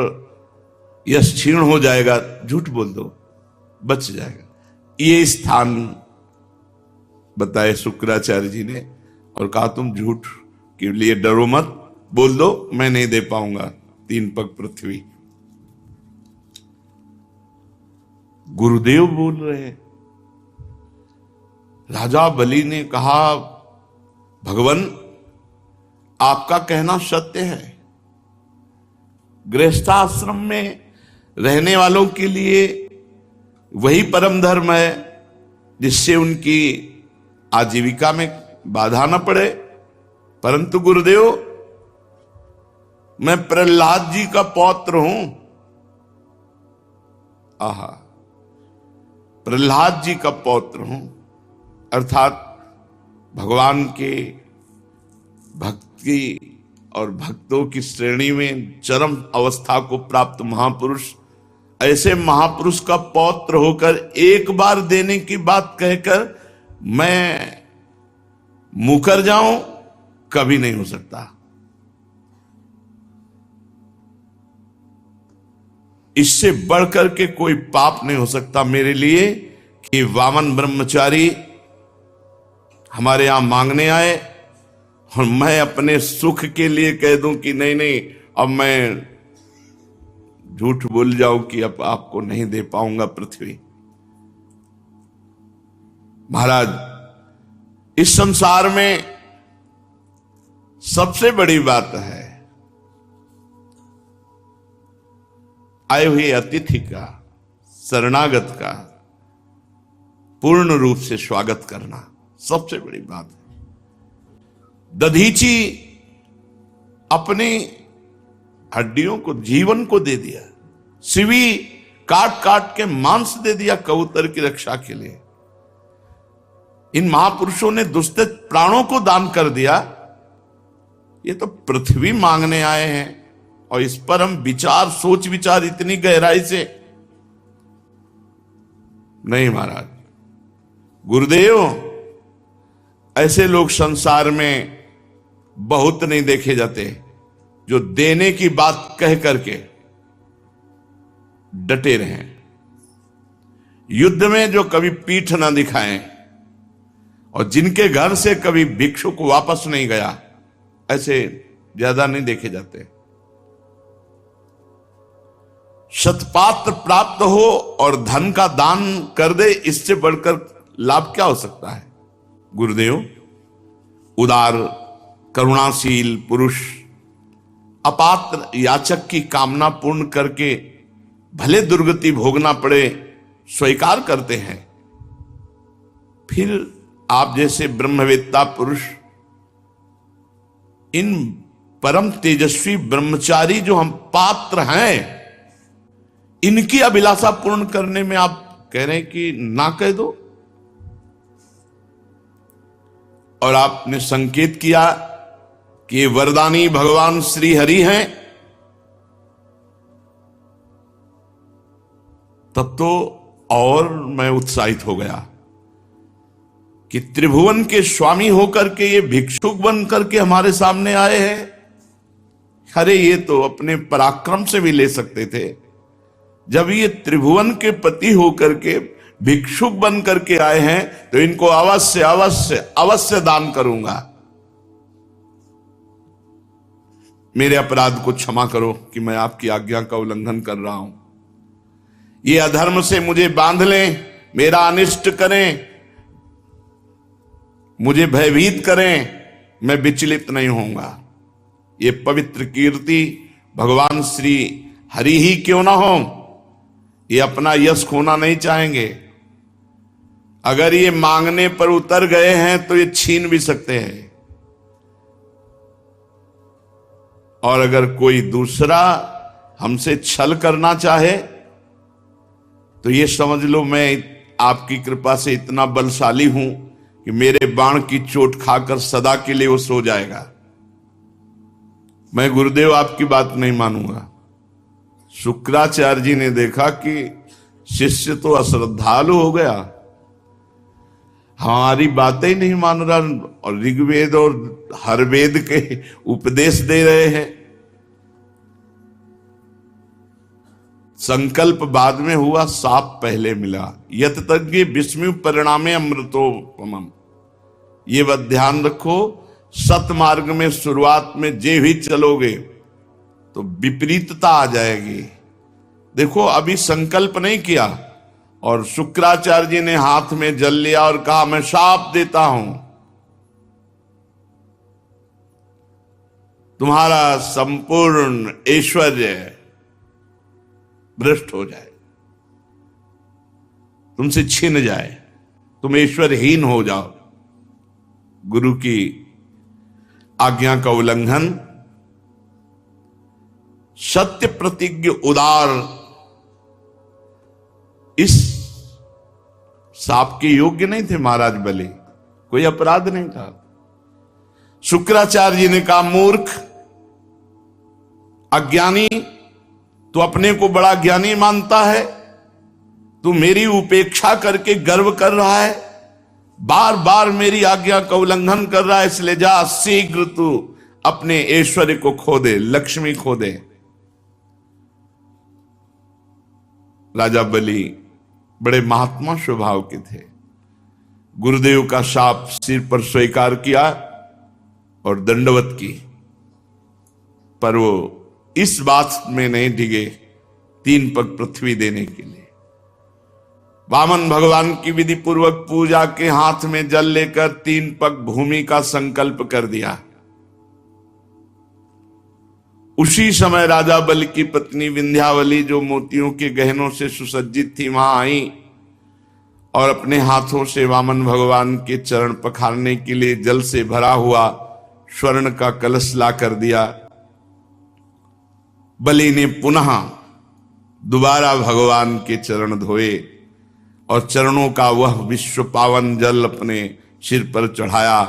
यश क्षीण हो जाएगा, झूठ बोल दो बच जाएगा। ये स्थान बताए शुक्राचार्य जी ने, और कहा तुम झूठ के लिए डरो मत, बोल दो मैं नहीं दे पाऊंगा 3 पग पृथ्वी। गुरुदेव बोल रहे हैं। राजा बलि ने कहा भगवान आपका कहना सत्य है, गृहस्थाश्रम में रहने वालों के लिए वही परम धर्म है जिससे उनकी आजीविका में बाधा न पड़े। परंतु गुरुदेव मैं प्रहलाद जी का पौत्र हूं। आहा, प्रहलाद जी का पौत्र हूं, अर्थात भगवान के भक्ति और भक्तों की श्रेणी में चरम अवस्था को प्राप्त महापुरुष, ऐसे महापुरुष का पौत्र होकर एक बार देने की बात कहकर मैं मुकर जाऊं, कभी नहीं हो सकता। इससे बढ़कर के कोई पाप नहीं हो सकता मेरे लिए कि वामन ब्रह्मचारी हमारे यहां मांगने आए और मैं अपने सुख के लिए कह दूं कि नहीं नहीं अब मैं झूठ बोल जाऊं कि अब आपको नहीं दे पाऊंगा पृथ्वी। महाराज, इस संसार में सबसे बड़ी बात है आए हुए अतिथि का, शरणागत का पूर्ण रूप से स्वागत करना सबसे बड़ी बात है। दधीची अपने हड्डियों को, जीवन को दे दिया, सिवी काट काट के मांस दे दिया कबूतर की रक्षा के लिए। इन महापुरुषों ने दुस्तित प्राणों को दान कर दिया। ये तो पृथ्वी मांगने आए हैं और इस पर हम विचार, सोच विचार इतनी गहराई से नहीं। महाराज गुरुदेव, ऐसे लोग संसार में बहुत नहीं देखे जाते जो देने की बात कह करके डटे रहें, युद्ध में जो कभी पीठ ना दिखाएं और जिनके घर से कभी भिक्षुक वापस नहीं गया, ऐसे ज्यादा नहीं देखे जाते। शतपात्र प्राप्त हो और धन का दान कर दे, इससे बढ़कर लाभ क्या हो सकता है। गुरुदेव, उदार करुणाशील पुरुष अपात्र याचक की कामना पूर्ण करके भले दुर्गति भोगना पड़े स्वीकार करते हैं। फिर आप जैसे ब्रह्मवेत्ता पुरुष इन परम तेजस्वी ब्रह्मचारी जो हम पात्र हैं, इनकी अभिलाषा पूर्ण करने में आप कह रहे हैं कि ना कह दो। और आपने संकेत किया कि ये वरदानी भगवान श्री हरि हैं, तब तो और मैं उत्साहित हो गया कि त्रिभुवन के स्वामी होकर के ये भिक्षुक बन करके हमारे सामने आए हैं। अरे ये तो अपने पराक्रम से भी ले सकते थे। जब ये त्रिभुवन के पति होकर के भिक्षुक बन करके आए हैं तो इनको अवश्य अवश्य अवश्य दान करूंगा। मेरे अपराध को क्षमा करो कि मैं आपकी आज्ञा का उल्लंघन कर रहा हूं। ये अधर्म से मुझे बांध लें, मेरा अनिष्ट करें, मुझे भयभीत करें, मैं विचलित नहीं होऊंगा। ये पवित्र कीर्ति भगवान श्री हरि ही क्यों ना हो, ये अपना यश खोना नहीं चाहेंगे। अगर ये मांगने पर उतर गए हैं तो ये छीन भी सकते हैं। और अगर कोई दूसरा हमसे छल करना चाहे तो ये समझ लो मैं आपकी कृपा से इतना बलशाली हूं कि मेरे बाण की चोट खाकर सदा के लिए वो सो जाएगा। मैं गुरुदेव आपकी बात नहीं मानूंगा। शुक्राचार्य जी ने देखा कि शिष्य तो अश्रद्धालु हो गया, हमारी बातें ही नहीं मान रहा और ऋग्वेद और हर वेद के उपदेश दे रहे हैं। संकल्प बाद में हुआ, साप पहले मिला। यत तज्ञ विस्मय परिणामे अमृतोपमम्। ये बात ध्यान रखो, सतमार्ग में शुरुआत में जे भी चलोगे तो विपरीतता आ जाएगी। देखो अभी संकल्प नहीं किया और शुक्राचार्य जी ने हाथ में जल लिया और कहा मैं शाप देता हूं, तुम्हारा संपूर्ण ऐश्वर्य भ्रष्ट हो जाए, तुमसे छिन जाए, तुम ऐश्वर्यहीन हो जाओ। गुरु की आज्ञा का उल्लंघन, सत्य प्रतिज्ञ उदार इस साप के योग्य नहीं थे महाराज बलि, कोई अपराध नहीं था। शुक्राचार्य जी ने कहा मूर्ख, अज्ञानी, तू अपने को बड़ा ज्ञानी मानता है, तू मेरी उपेक्षा करके गर्व कर रहा है, बार बार मेरी आज्ञा का उल्लंघन कर रहा है, इसलिए जा शीघ्र तू अपने ऐश्वर्य को खो दे, लक्ष्मी खो दे। राजा बलि बड़े महात्मा स्वभाव के थे। गुरुदेव का शाप सिर पर स्वीकार किया और दंडवत की, पर वो इस बात में नहीं डिगे 3 पग पृथ्वी देने के लिए। वामन भगवान की विधि पूर्वक पूजा के हाथ में जल लेकर 3 पग भूमि का संकल्प कर दिया। उसी समय राजा बलि की पत्नी विंध्यावली, जो मोतियों के गहनों से सुसज्जित थी, वहां आई और अपने हाथों से वामन भगवान के चरण पखारने के लिए जल से भरा हुआ स्वर्ण का कलश ला कर दिया। बलि ने पुनः दोबारा भगवान के चरण धोए और चरणों का वह विश्व पावन जल अपने सिर पर चढ़ाया।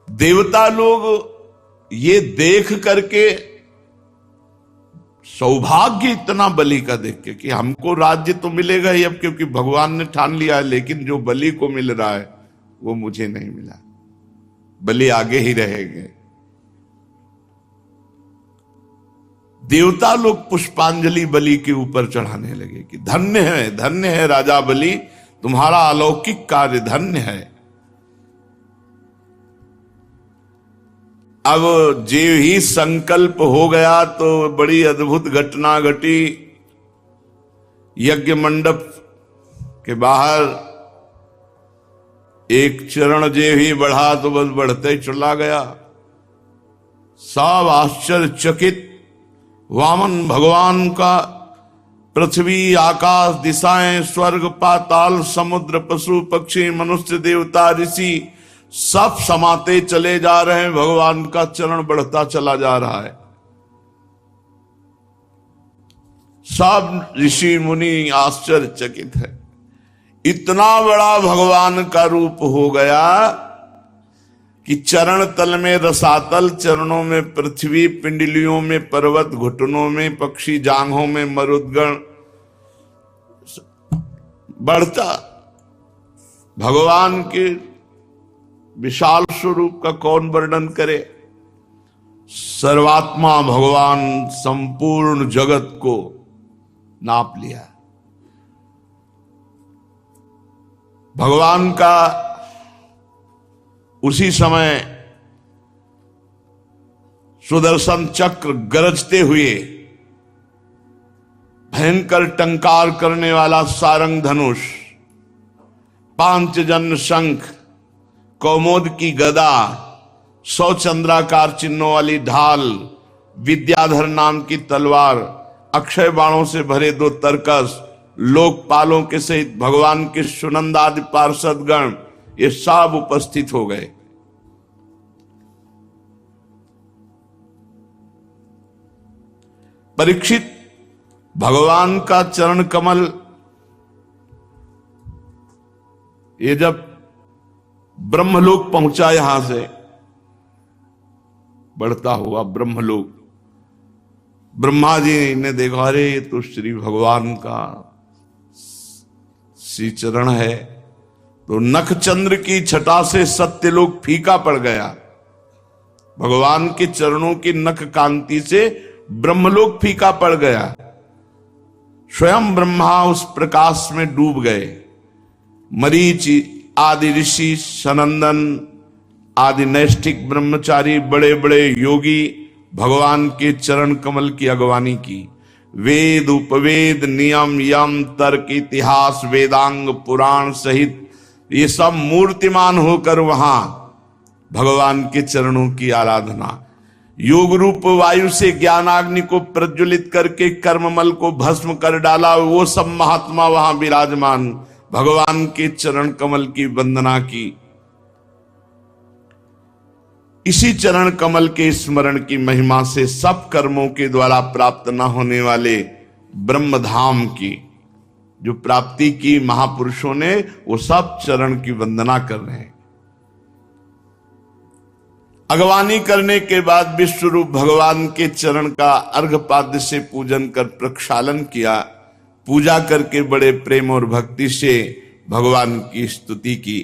देवता लोग ये देख करके, सौभाग्य इतना बलि का देख के कि हमको राज्य तो मिलेगा ही अब, क्योंकि भगवान ने ठान लिया है, लेकिन जो बलि को मिल रहा है वो मुझे नहीं मिला, बलि आगे ही रहेंगे। देवता लोग पुष्पांजलि बलि के ऊपर चढ़ाने लगे कि धन्य है राजा बलि, तुम्हारा अलौकिक कार्य धन्य है। अब जे ही संकल्प हो गया तो बड़ी अद्भुत घटना घटी। यज्ञ मंडप के बाहर एक चरण जे ही बढ़ा तो बस बढ़ते चला गया। सब आश्चर्यचकित, वामन भगवान का पृथ्वी, आकाश, दिशाएं, स्वर्ग, पाताल, समुद्र, पशु पक्षी, मनुष्य, देवता, ऋषि सब समाते चले जा रहे हैं। भगवान का चरण बढ़ता चला जा रहा है। सब ऋषि मुनि आश्चर्यचकित है। इतना बड़ा भगवान का रूप हो गया कि चरण तल में रसातल, चरणों में पृथ्वी, पिंडलियों में पर्वत, घुटनों में पक्षी, जांघों में मरुदगण, बढ़ता भगवान के विशाल स्वरूप का कौन वर्णन करे। सर्वात्मा भगवान संपूर्ण जगत को नाप लिया। भगवान का उसी समय सुदर्शन चक्र गरजते हुए, भयंकर टंकार करने वाला सारंग धनुष, पांचजन्य शंख, कौमोद की गदा, 100 चंद्राकार चिन्हों वाली ढाल, विद्याधर नाम की तलवार, अक्षय बाणों से भरे 2 तरकस, लोकपालों के सहित भगवान के सुनंदादि पार्षदगण, ये सब उपस्थित हो गए। परीक्षित, भगवान का चरण कमल ये जब ब्रह्मलोक पहुंचा, यहां से बढ़ता हुआ ब्रह्मलोक, ब्रह्मा जी ने देखा, अरे ये तो श्री भगवान का श्री चरण है। तो नख चंद्र की छटा से सत्यलोक फीका पड़ गया। भगवान के चरणों की नख कांति से ब्रह्मलोक फीका पड़ गया। स्वयं ब्रह्मा उस प्रकाश में डूब गए। मरीचि आदि ऋषि, सनंदन आदि नैष्ठिक ब्रह्मचारी, बड़े बड़े योगी भगवान के चरण कमल की अगवानी की। वेद, उपवेद, नियम, यम, तर्क, इतिहास, वेदांग, पुराण सहित ये सब मूर्तिमान होकर वहां भगवान के चरणों की आराधना। योग रूप वायु से ज्ञानाग्नि को प्रज्वलित करके कर्ममल को भस्म कर डाला, वो सब महात्मा वहां विराजमान भगवान के चरण कमल की वंदना की। इसी चरण कमल के स्मरण की महिमा से सब कर्मों के द्वारा प्राप्त न होने वाले ब्रह्मधाम की जो प्राप्ति की महापुरुषों ने, वो सब चरण की वंदना कर रहे हैं। अगवानी करने के बाद विश्वरूप भगवान के चरण का अर्घपाद्य से पूजन कर प्रक्षालन किया। पूजा करके बड़े प्रेम और भक्ति से भगवान की स्तुति की।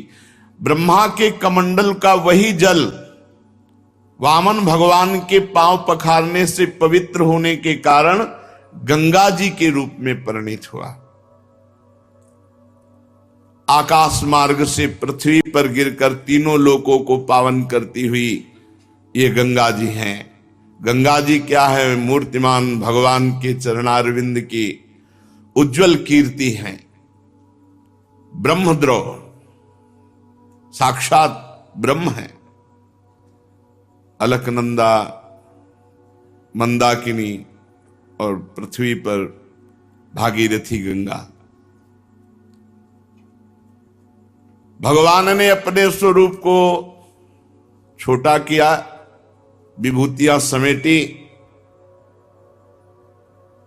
ब्रह्मा के कमंडल का वही जल वामन भगवान के पांव पखारने से पवित्र होने के कारण गंगा जी के रूप में परिणित हुआ। आकाश मार्ग से पृथ्वी पर गिरकर तीनों लोकों को पावन करती हुई ये गंगा जी हैं। गंगा जी क्या है, मूर्तिमान भगवान के चरणारविंद की उज्जवल कीर्ति है। ब्रह्मद्रोह, साक्षात ब्रह्म है। अलकनंदा, मंदाकिनी और पृथ्वी पर भागीरथी गंगा। भगवान ने अपने स्वरूप को छोटा किया, विभूतियां समेटी,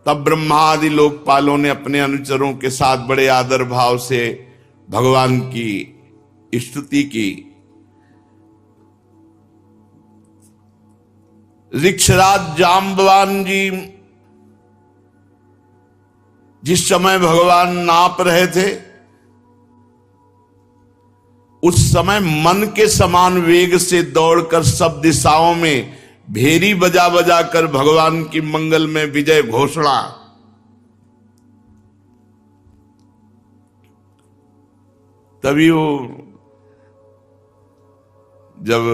तब ब्रह्मा आदि लोकपालों ने अपने अनुचरों के साथ बड़े आदर भाव से भगवान की स्तुति की। ऋक्षराज जाम्बवान जी जिस समय भगवान नाप रहे थे, उस समय मन के समान वेग से दौड़कर सब दिशाओं में भेरी बजा बजा कर भगवान की मंगल में विजय घोषणा। तभी वो जब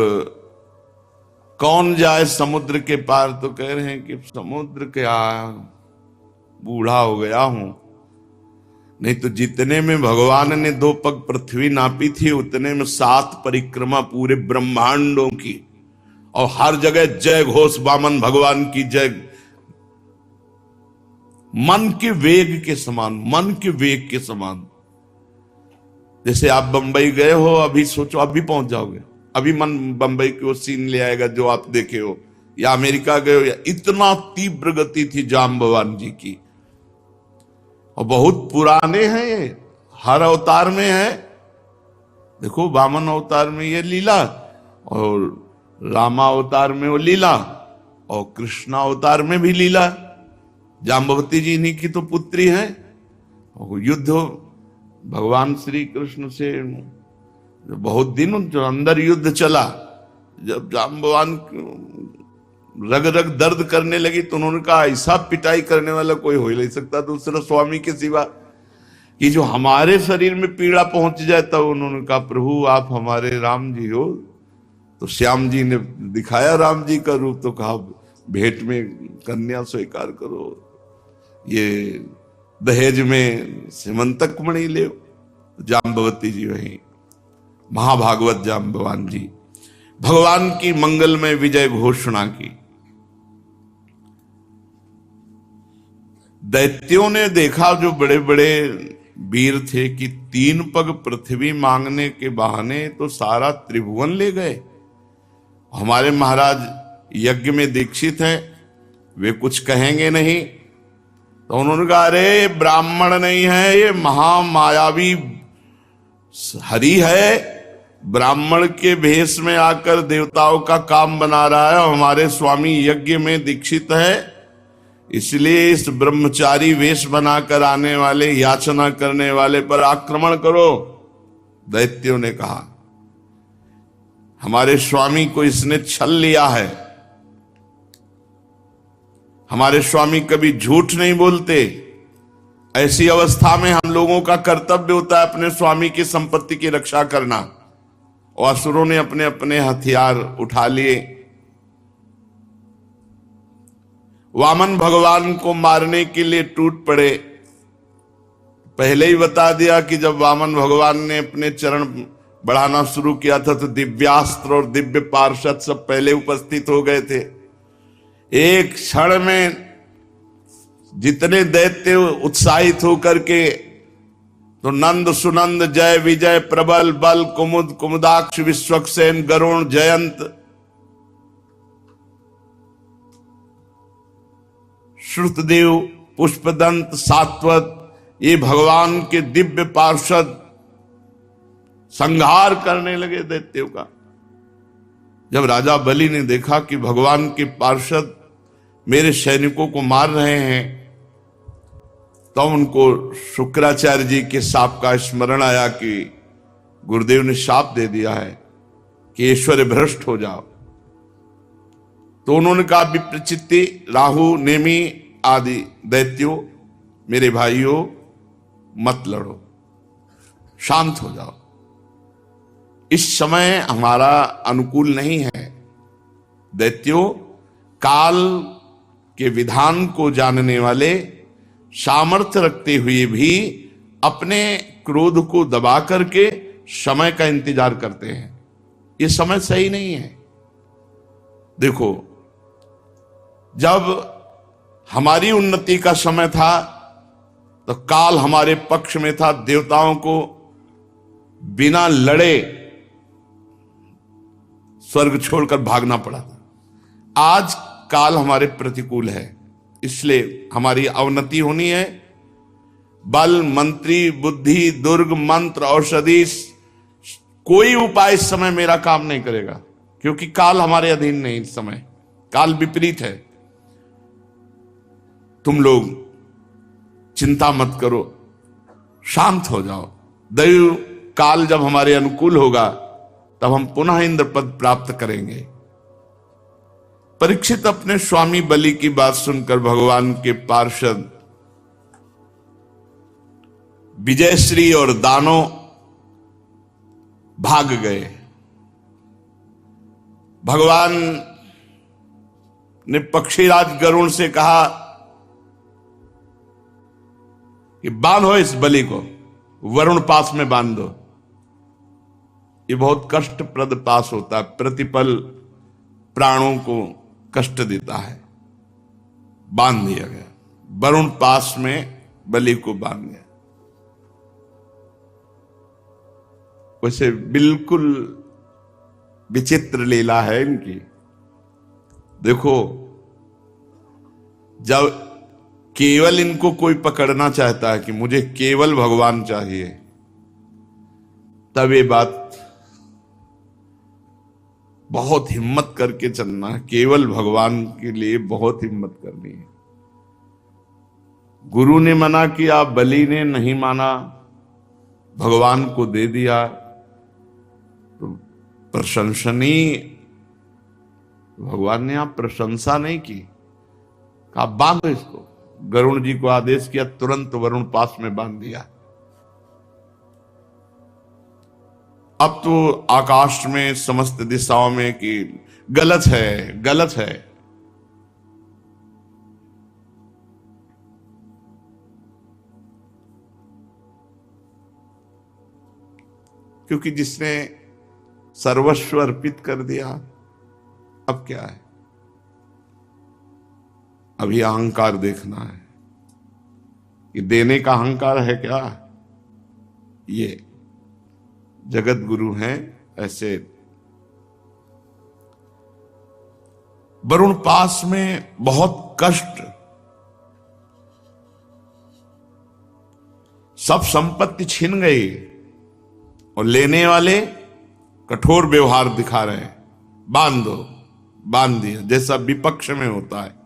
कौन जाए समुद्र के पार, तो कह रहे हैं कि समुद्र क्या, बूढ़ा हो गया हूं। नहीं तो जितने में भगवान ने 2 पग पृथ्वी नापी थी, उतने में 7 परिक्रमा पूरे ब्रह्मांडों की, और हर जगह जय घोष, वामन भगवान की जय। मन के वेग के समान, मन के वेग के समान। जैसे आप बंबई गए हो, अभी सोचो अभी पहुंच जाओगे, अभी मन बंबई की वो सीन ले आएगा जो आप देखे हो, या अमेरिका गए हो, या इतना तीव्र गति थी जाम्बवान जी की। और बहुत पुराने हैं ये, हर अवतार में है। देखो वामन अवतार में ये लीला, और रामा अवतार में वो लीला, और कृष्णा अवतार में भी लीला। जाम्बवती जी इन्हीं की तो पुत्री है। और युद्ध भगवान श्री कृष्ण से बहुत दिन जो अंदर युद्ध चला, जब जाम्बवान रग रग दर्द करने लगी तो उन्होंने कहा ऐसा पिटाई करने वाला कोई हो ही नहीं सकता दूसरा स्वामी के सिवा, कि जो हमारे शरीर में पीड़ा पहुंच जाए। तब उन्होंने कहा प्रभु आप हमारे राम जी हो। तो श्याम जी ने दिखाया राम जी का रूप, तो कहा भेंट में कन्या स्वीकार करो, ये दहेज में सिमंतक मणि ले। जाम्बवती जी वही महाभागवत जाम्बवान जी भगवान की मंगल में विजय घोषणा की। दैत्यों ने देखा, जो बड़े बड़े वीर थे, कि 3 पग पृथ्वी मांगने के बहाने तो सारा त्रिभुवन ले गए। हमारे महाराज यज्ञ में दीक्षित हैं, वे कुछ कहेंगे नहीं। तो उन्होंने कहा अरे ब्राह्मण नहीं है, ये महामायावी हरि है, ब्राह्मण के भेष में आकर देवताओं का काम बना रहा है। हमारे स्वामी यज्ञ में दीक्षित है, इसलिए इस ब्रह्मचारी वेश बनाकर आने वाले, याचना करने वाले पर आक्रमण करो। दैत्यों ने कहा हमारे स्वामी को इसने छल लिया है, हमारे स्वामी कभी झूठ नहीं बोलते। ऐसी अवस्था में हम लोगों का कर्तव्य होता है अपने स्वामी की संपत्ति की रक्षा करना। और असुरों ने अपने अपने हथियार उठा लिए, वामन भगवान को मारने के लिए टूट पड़े। पहले ही बता दिया कि जब वामन भगवान ने अपने चरण बढ़ाना शुरू किया था, तो दिव्यास्त्र और दिव्य पार्षद सब पहले उपस्थित हो गए थे। एक क्षण में जितने दैत्य उत्साहित होकर के, तो नंद सुनंद जय विजय प्रबल बल कुमुद कुमुदाक्ष विश्वक्सेन गरुण जयंत श्रुतदेव पुष्पदंत सात्वत, ये भगवान के दिव्य पार्षद संहार करने लगे दैत्यों का। जब राजा बलि ने देखा कि भगवान के पार्षद मेरे सैनिकों को मार रहे हैं, तो उनको शुक्राचार्य जी के शाप का स्मरण आया कि गुरुदेव ने शाप दे दिया है कि ऐश्वर्य भ्रष्ट हो जाओ। तो उन्होंने कहा विप्रचित्ति राहु नेमी आदि दैत्यों, मेरे भाइयों मत लड़ो, शांत हो जाओ, इस समय हमारा अनुकूल नहीं है। दैत्यों काल के विधान को जानने वाले, सामर्थ्य रखते हुए भी अपने क्रोध को दबा करके समय का इंतजार करते हैं। ये समय सही नहीं है। देखो, जब हमारी उन्नति का समय था तो काल हमारे पक्ष में था, देवताओं को बिना लड़े स्वर्ग छोड़कर भागना पड़ा था। आज काल हमारे प्रतिकूल है, इसलिए हमारी अवनति होनी है। बल, मंत्री, बुद्धि, दुर्ग, मंत्र, औषधि, कोई उपाय इस समय मेरा काम नहीं करेगा, क्योंकि काल हमारे अधीन नहीं। इस समय काल विपरीत है। तुम लोग चिंता मत करो, शांत हो जाओ। दैव काल जब हमारे अनुकूल होगा तब हम पुनः इंद्र पद प्राप्त करेंगे। परीक्षित अपने स्वामी बलि की बात सुनकर भगवान के पार्षद विजयश्री और दानव भाग गए। भगवान ने पक्षीराज गरुण से कहा कि बांधो इस बलि को, वरुण पास में बांध दो। ये बहुत कष्टप्रद पास होता है, प्रतिपल प्राणों को कष्ट देता है। बांध दिया गया, वरुण पास में बलि को बांध गया। वैसे बिल्कुल विचित्र लीला है इनकी। देखो, जब केवल इनको कोई पकड़ना चाहता है कि मुझे केवल भगवान चाहिए, तब ये बात बहुत हिम्मत करके चलना है। केवल भगवान के लिए बहुत हिम्मत करनी है। गुरु ने मना किया, बलि ने नहीं माना, भगवान को दे दिया, तो प्रशंसनीय। भगवान ने आप प्रशंसा नहीं की, कहा बांधो इसको। गरुण जी को आदेश किया, तुरंत वरुण पास में बांध दिया। अब तो आकाश में समस्त दिशाओं में कि गलत है, गलत है। क्योंकि जिसने सर्वस्व अर्पित कर दिया, अब क्या है? अभी अहंकार देखना है कि देने का अहंकार है क्या? ये जगत गुरु हैं ऐसे। वरुण पास में बहुत कष्ट, सब संपत्ति छिन गई और लेने वाले कठोर व्यवहार दिखा रहे हैं। बांध दो, बांध दिया, जैसा विपक्ष में होता है।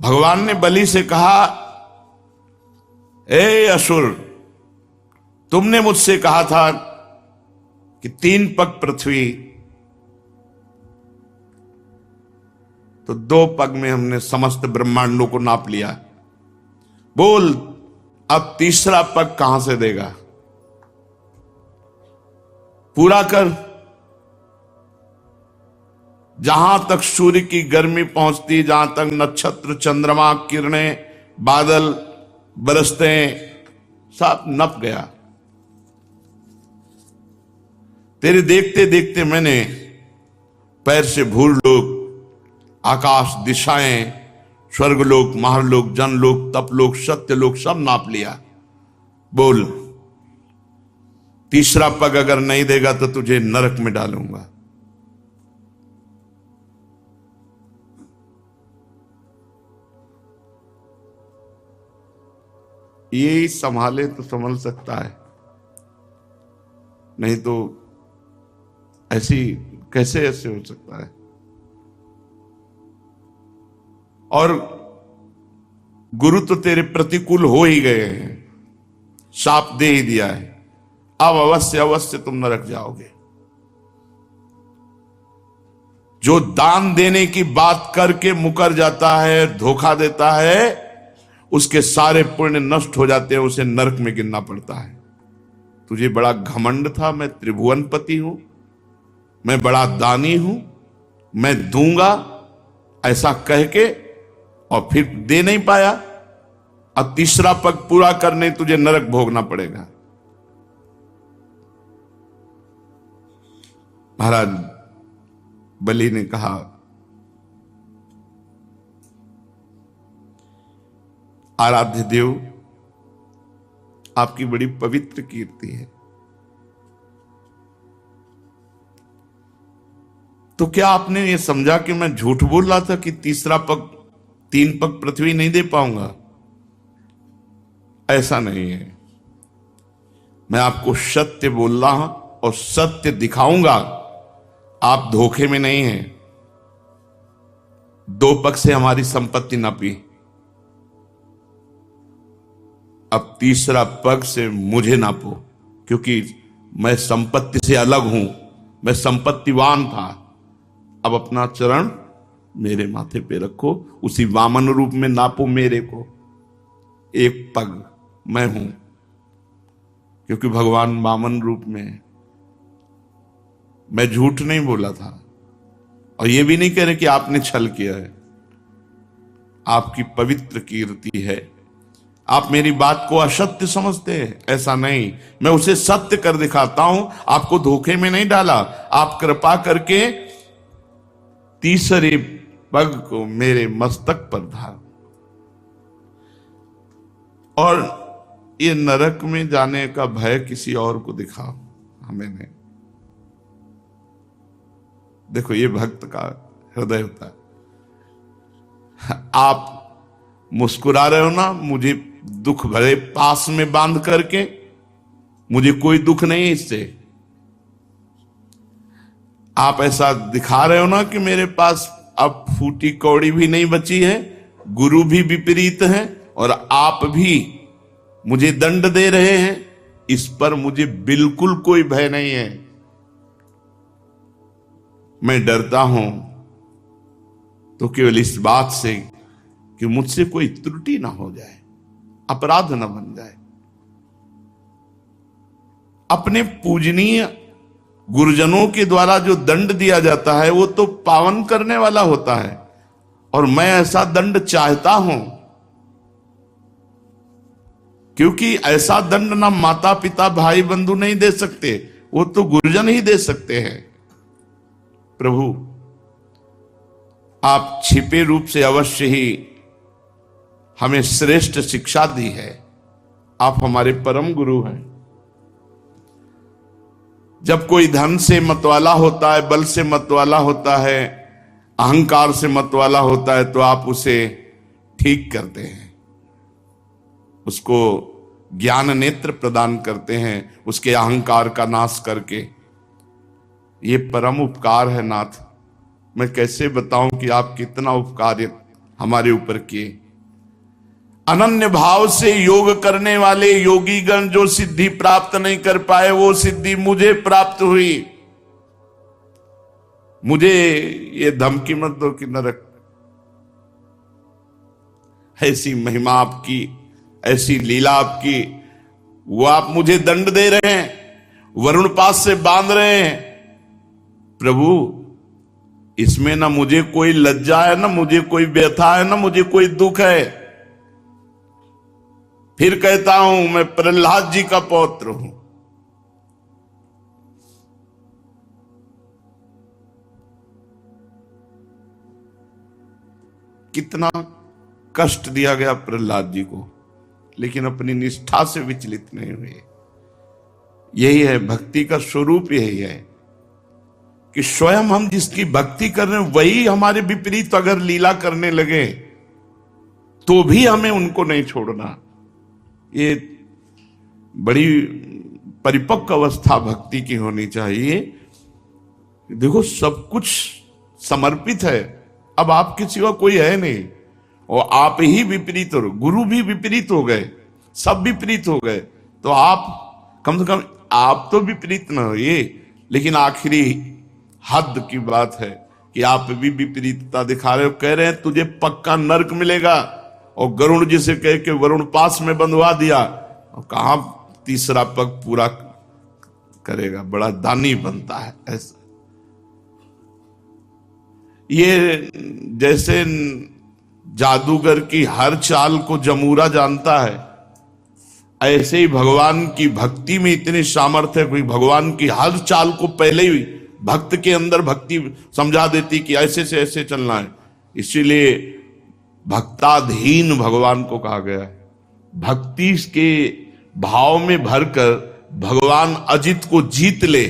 भगवान ने बलि से कहा, ए असुर, तुमने मुझसे कहा था कि 3 पग पृथ्वी, तो 2 पग में हमने समस्त ब्रह्मांडों को नाप लिया। बोल, अब तीसरा पग कहां से देगा? पूरा कर। जहां तक सूर्य की गर्मी पहुंचती, जहां तक नक्षत्र, चंद्रमा, किरणें, बादल बरसते, सब नप गया। तेरे देखते देखते मैंने पैर से भूलोक, आकाश, दिशाएं, स्वर्गलोक, महरलोक, जनलोक, तपलोक, सत्यलोक सब नाप लिया। बोल, तीसरा पग अगर नहीं देगा तो तुझे नरक में डालूंगा। ये संभाले तो संभल सकता है, नहीं तो ऐसी कैसे ऐसे हो सकता है। और गुरु तो तेरे प्रतिकूल हो ही गए हैं, शाप दे ही दिया है। अब अवश्य अवश्य तुम नरक जाओगे। जो दान देने की बात करके मुकर जाता है, धोखा देता है, उसके सारे पुण्य नष्ट हो जाते हैं, उसे नरक में गिरना पड़ता है। तुझे बड़ा घमंड था, मैं त्रिभुवनपति हूं, मैं बड़ा दानी हूं, मैं दूंगा, ऐसा कह के, और फिर दे नहीं पाया, अब तीसरा पग पूरा करने तुझे नरक भोगना पड़ेगा। महाराज बलि ने कहा, आराध्य देव, आपकी बड़ी पवित्र कीर्ति है, तो क्या आपने ये समझा कि मैं झूठ बोल रहा था कि तीसरा पग, 3 पग पृथ्वी नहीं दे पाऊंगा? ऐसा नहीं है, मैं आपको सत्य बोल रहा हूं और सत्य दिखाऊंगा। आप धोखे में नहीं हैं। 2 पग से हमारी संपत्ति नापी, अब तीसरा पग से मुझे नापो, क्योंकि मैं संपत्ति से अलग हूं, मैं संपत्तिवान था। अब अपना चरण मेरे माथे पे रखो, उसी वामन रूप में नापो मेरे को। 1 पग मैं हूं, क्योंकि भगवान वामन रूप में है। मैं झूठ नहीं बोला था, और यह भी नहीं कह रहे कि आपने छल किया है। आपकी पवित्र कीर्ति है। आप मेरी बात को असत्य समझते हैं, ऐसा नहीं, मैं उसे सत्य कर दिखाता हूं। आपको धोखे में नहीं डाला। आप कृपा करके तीसरे पग को मेरे मस्तक पर धार, और ये नरक में जाने का भय किसी और को दिखाओ, हमें नहीं। देखो, ये भक्त का हृदय होता है। आप मुस्कुरा रहे हो ना, मुझे दुख भरे पास में बांध करके, मुझे कोई दुख नहीं इससे। आप ऐसा दिखा रहे हो ना कि मेरे पास अब फूटी कौड़ी भी नहीं बची है, गुरु भी विपरीत है, और आप भी मुझे दंड दे रहे हैं, इस पर मुझे बिल्कुल कोई भय नहीं है। मैं डरता हूं तो केवल इस बात से कि मुझसे कोई त्रुटि ना हो जाए, अपराध ना बन जाए। अपने पूजनीय गुरुजनों के द्वारा जो दंड दिया जाता है वो तो पावन करने वाला होता है, और मैं ऐसा दंड चाहता हूं, क्योंकि ऐसा दंड ना माता पिता भाई बंधु नहीं दे सकते, वो तो गुरुजन ही दे सकते हैं। प्रभु, आप छिपे रूप से अवश्य ही हमें श्रेष्ठ शिक्षा दी है। आप हमारे परम गुरु हैं। जब कोई धन से मतवाला होता है, बल से मतवाला होता है, अहंकार से मतवाला होता है, तो आप उसे ठीक करते हैं, उसको ज्ञान नेत्र प्रदान करते हैं, उसके अहंकार का नाश करके। ये परम उपकार है नाथ। मैं कैसे बताऊं कि आप कितना उपकार हमारे ऊपर किए। अनन्य भाव से योग करने वाले योगी गण जो सिद्धि प्राप्त नहीं कर पाए, वो सिद्धि मुझे प्राप्त हुई। मुझे ये धमकी मत दो कि नरक। ऐसी महिमा आपकी, ऐसी लीला आपकी, वो आप मुझे दंड दे रहे हैं, वरुण पास से बांध रहे हैं। प्रभु, इसमें ना मुझे कोई लज्जा है, ना मुझे कोई व्यथा है, ना मुझे कोई दुख है। फिर कहता हूं, मैं प्रहलाद जी का पौत्र हूं। कितना कष्ट दिया गया प्रहलाद जी को, लेकिन अपनी निष्ठा से विचलित नहीं हुए। यही है भक्ति का स्वरूप, यही है कि स्वयं हम जिसकी भक्ति कर रहे हैं वही हमारे विपरीत अगर लीला करने लगे तो भी हमें उनको नहीं छोड़ना। ये बड़ी परिपक्व अवस्था भक्ति की होनी चाहिए। देखो, सब कुछ समर्पित है, अब आपके सिवा कोई है नहीं, और आप ही विपरीत हो, गुरु भी विपरीत हो गए, सब विपरीत हो गए, तो आप कम से कम आप तो विपरीत ना होइए। लेकिन आखिरी हद की बात है कि आप भी विपरीतता दिखा रहे हो। कह रहे हैं तुझे पक्का नरक मिलेगा, और गरुण जी से कह के वरुण पास में बंधवा दिया, और कहां तीसरा पग पूरा करेगा। बड़ा दानी बनता है ऐसा। ये जैसे जादूगर की हर चाल को जमूरा जानता है, ऐसे ही भगवान की भक्ति में इतनी सामर्थ्य है कि भगवान की हर चाल को पहले ही भक्त के अंदर भक्ति समझा देती कि ऐसे से ऐसे चलना है। इसीलिए भक्ताधीन भगवान को कहा गया है। भक्ति के भाव में भरकर भगवान अजित को जीत ले,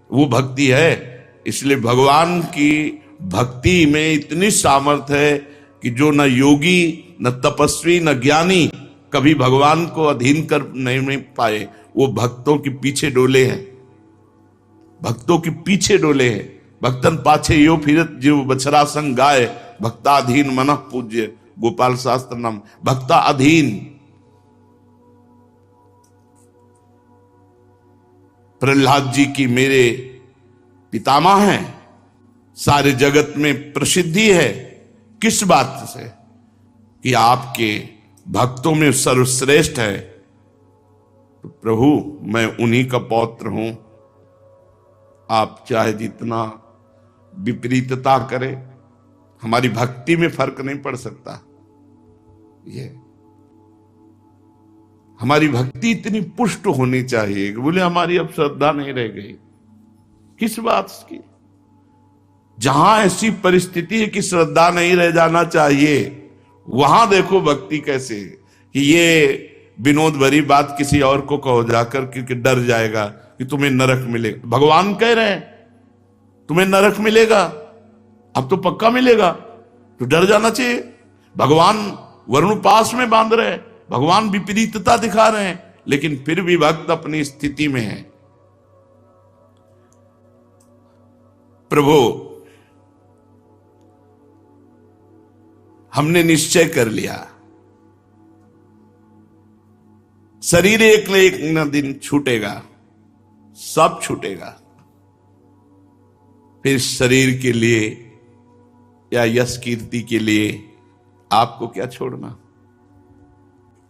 वो भक्ति है। इसलिए भगवान की भक्ति में इतनी सामर्थ्य है कि जो न योगी न तपस्वी न ज्ञानी कभी भगवान को अधीन कर नहीं पाए, वो भक्तों के पीछे डोले हैं, भक्तों के पीछे डोले हैं। भक्तन पाछे यो फिरत जीव बछरा संग गाय, भक्ताधीन मनः पूज्य गोपाल शास्त्र नाम। भक्ता अधीन। प्रहलाद जी की मेरे पितामह हैं, सारे जगत में प्रसिद्धि है। किस बात से? कि आपके भक्तों में सर्वश्रेष्ठ है। तो प्रभु मैं उन्हीं का पौत्र हूं। आप चाहे जितना विपरीतता करें, हमारी भक्ति में फर्क नहीं पड़ सकता। ये हमारी भक्ति इतनी पुष्ट होनी चाहिए कि बोले हमारी अब श्रद्धा नहीं रह गई। किस बात की? जहां ऐसी परिस्थिति है कि श्रद्धा नहीं रह जाना चाहिए, वहां देखो भक्ति कैसे कि ये विनोद भरी बात किसी और को कहो जाकर, क्योंकि डर जाएगा कि तुम्हें नरक मिलेगा। भगवान कह रहे हैं तुम्हें नरक मिलेगा, अब तो पक्का मिलेगा, तो डर जाना चाहिए। भगवान वरुण पास में बांध रहे हैं, भगवान विपरीतता दिखा रहे हैं, लेकिन फिर भी भक्त अपनी स्थिति में है। प्रभु हमने निश्चय कर लिया, शरीर एक न एक न दिन छूटेगा, सब छूटेगा। फिर शरीर के लिए या यश कीर्ति के लिए आपको क्या छोड़ना?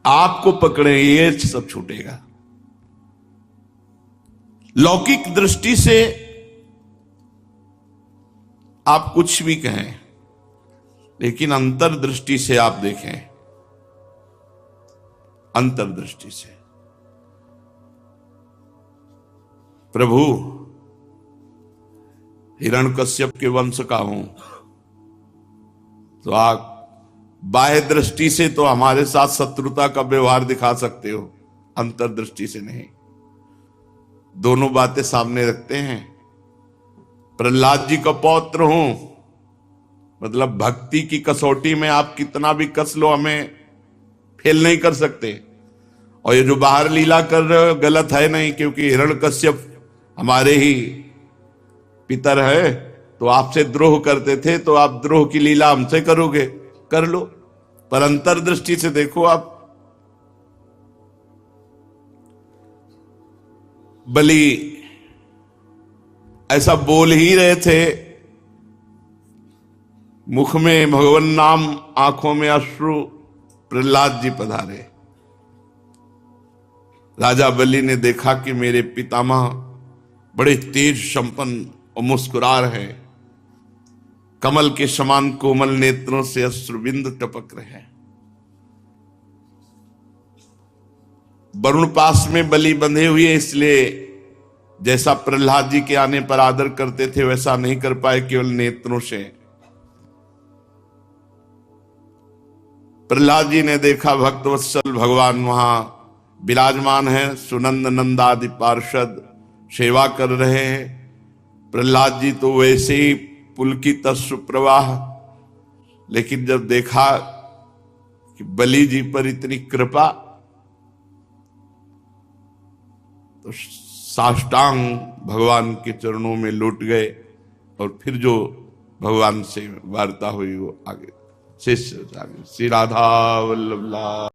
आपको पकड़े ये सब छूटेगा। लौकिक दृष्टि से आप कुछ भी कहें, लेकिन अंतर्दृष्टि से आप देखें, अंतर्दृष्टि से प्रभु हिरण्यकश्यप के वंश का हूं, तो आप बाह्य दृष्टि से तो हमारे साथ शत्रुता का व्यवहार दिखा सकते हो, अंतर्दृष्टि से नहीं। दोनों बातें सामने रखते हैं। प्रहलाद जी का पौत्र हूं, मतलब भक्ति की कसौटी में आप कितना भी कस लो, हमें फेल नहीं कर सकते। और ये जो बाहर लीला कर रहे हो गलत है नहीं, क्योंकि हिरण्यकश्यप हमारे ही पितर है, तो आपसे द्रोह करते थे, तो आप द्रोह की लीला हमसे करोगे, कर लो। पर अंतर्दृष्टि से देखो आप, बलि ऐसा बोल ही रहे थे, मुख में भगवान नाम, आंखों में अश्रु, प्रहलाद जी पधारे। राजा बलि ने देखा कि मेरे पितामह बड़े तेज संपन्न और मुस्कुरा रहे हैं, कमल के समान कोमल नेत्रों से अश्रुबिंद टपक रहे हैं। वरुण पास में बलि बंधे हुए, इसलिए जैसा प्रहलाद जी के आने पर आदर करते थे वैसा नहीं कर पाए, केवल नेत्रों से। प्रहलाद जी ने देखा भक्तवत्सल भगवान वहां विराजमान है, सुनंद नंदादि पार्षद सेवा कर रहे हैं। प्रहलाद जी तो वैसे ही पुलकित अश्रु प्रवाह, लेकिन जब देखा कि बलि जी पर इतनी कृपा, तो साष्टांग भगवान के चरणों में लौट गए। और फिर जो भगवान से वार्ता हुई वो आगे शिष्य श्री राधा वल्लभ।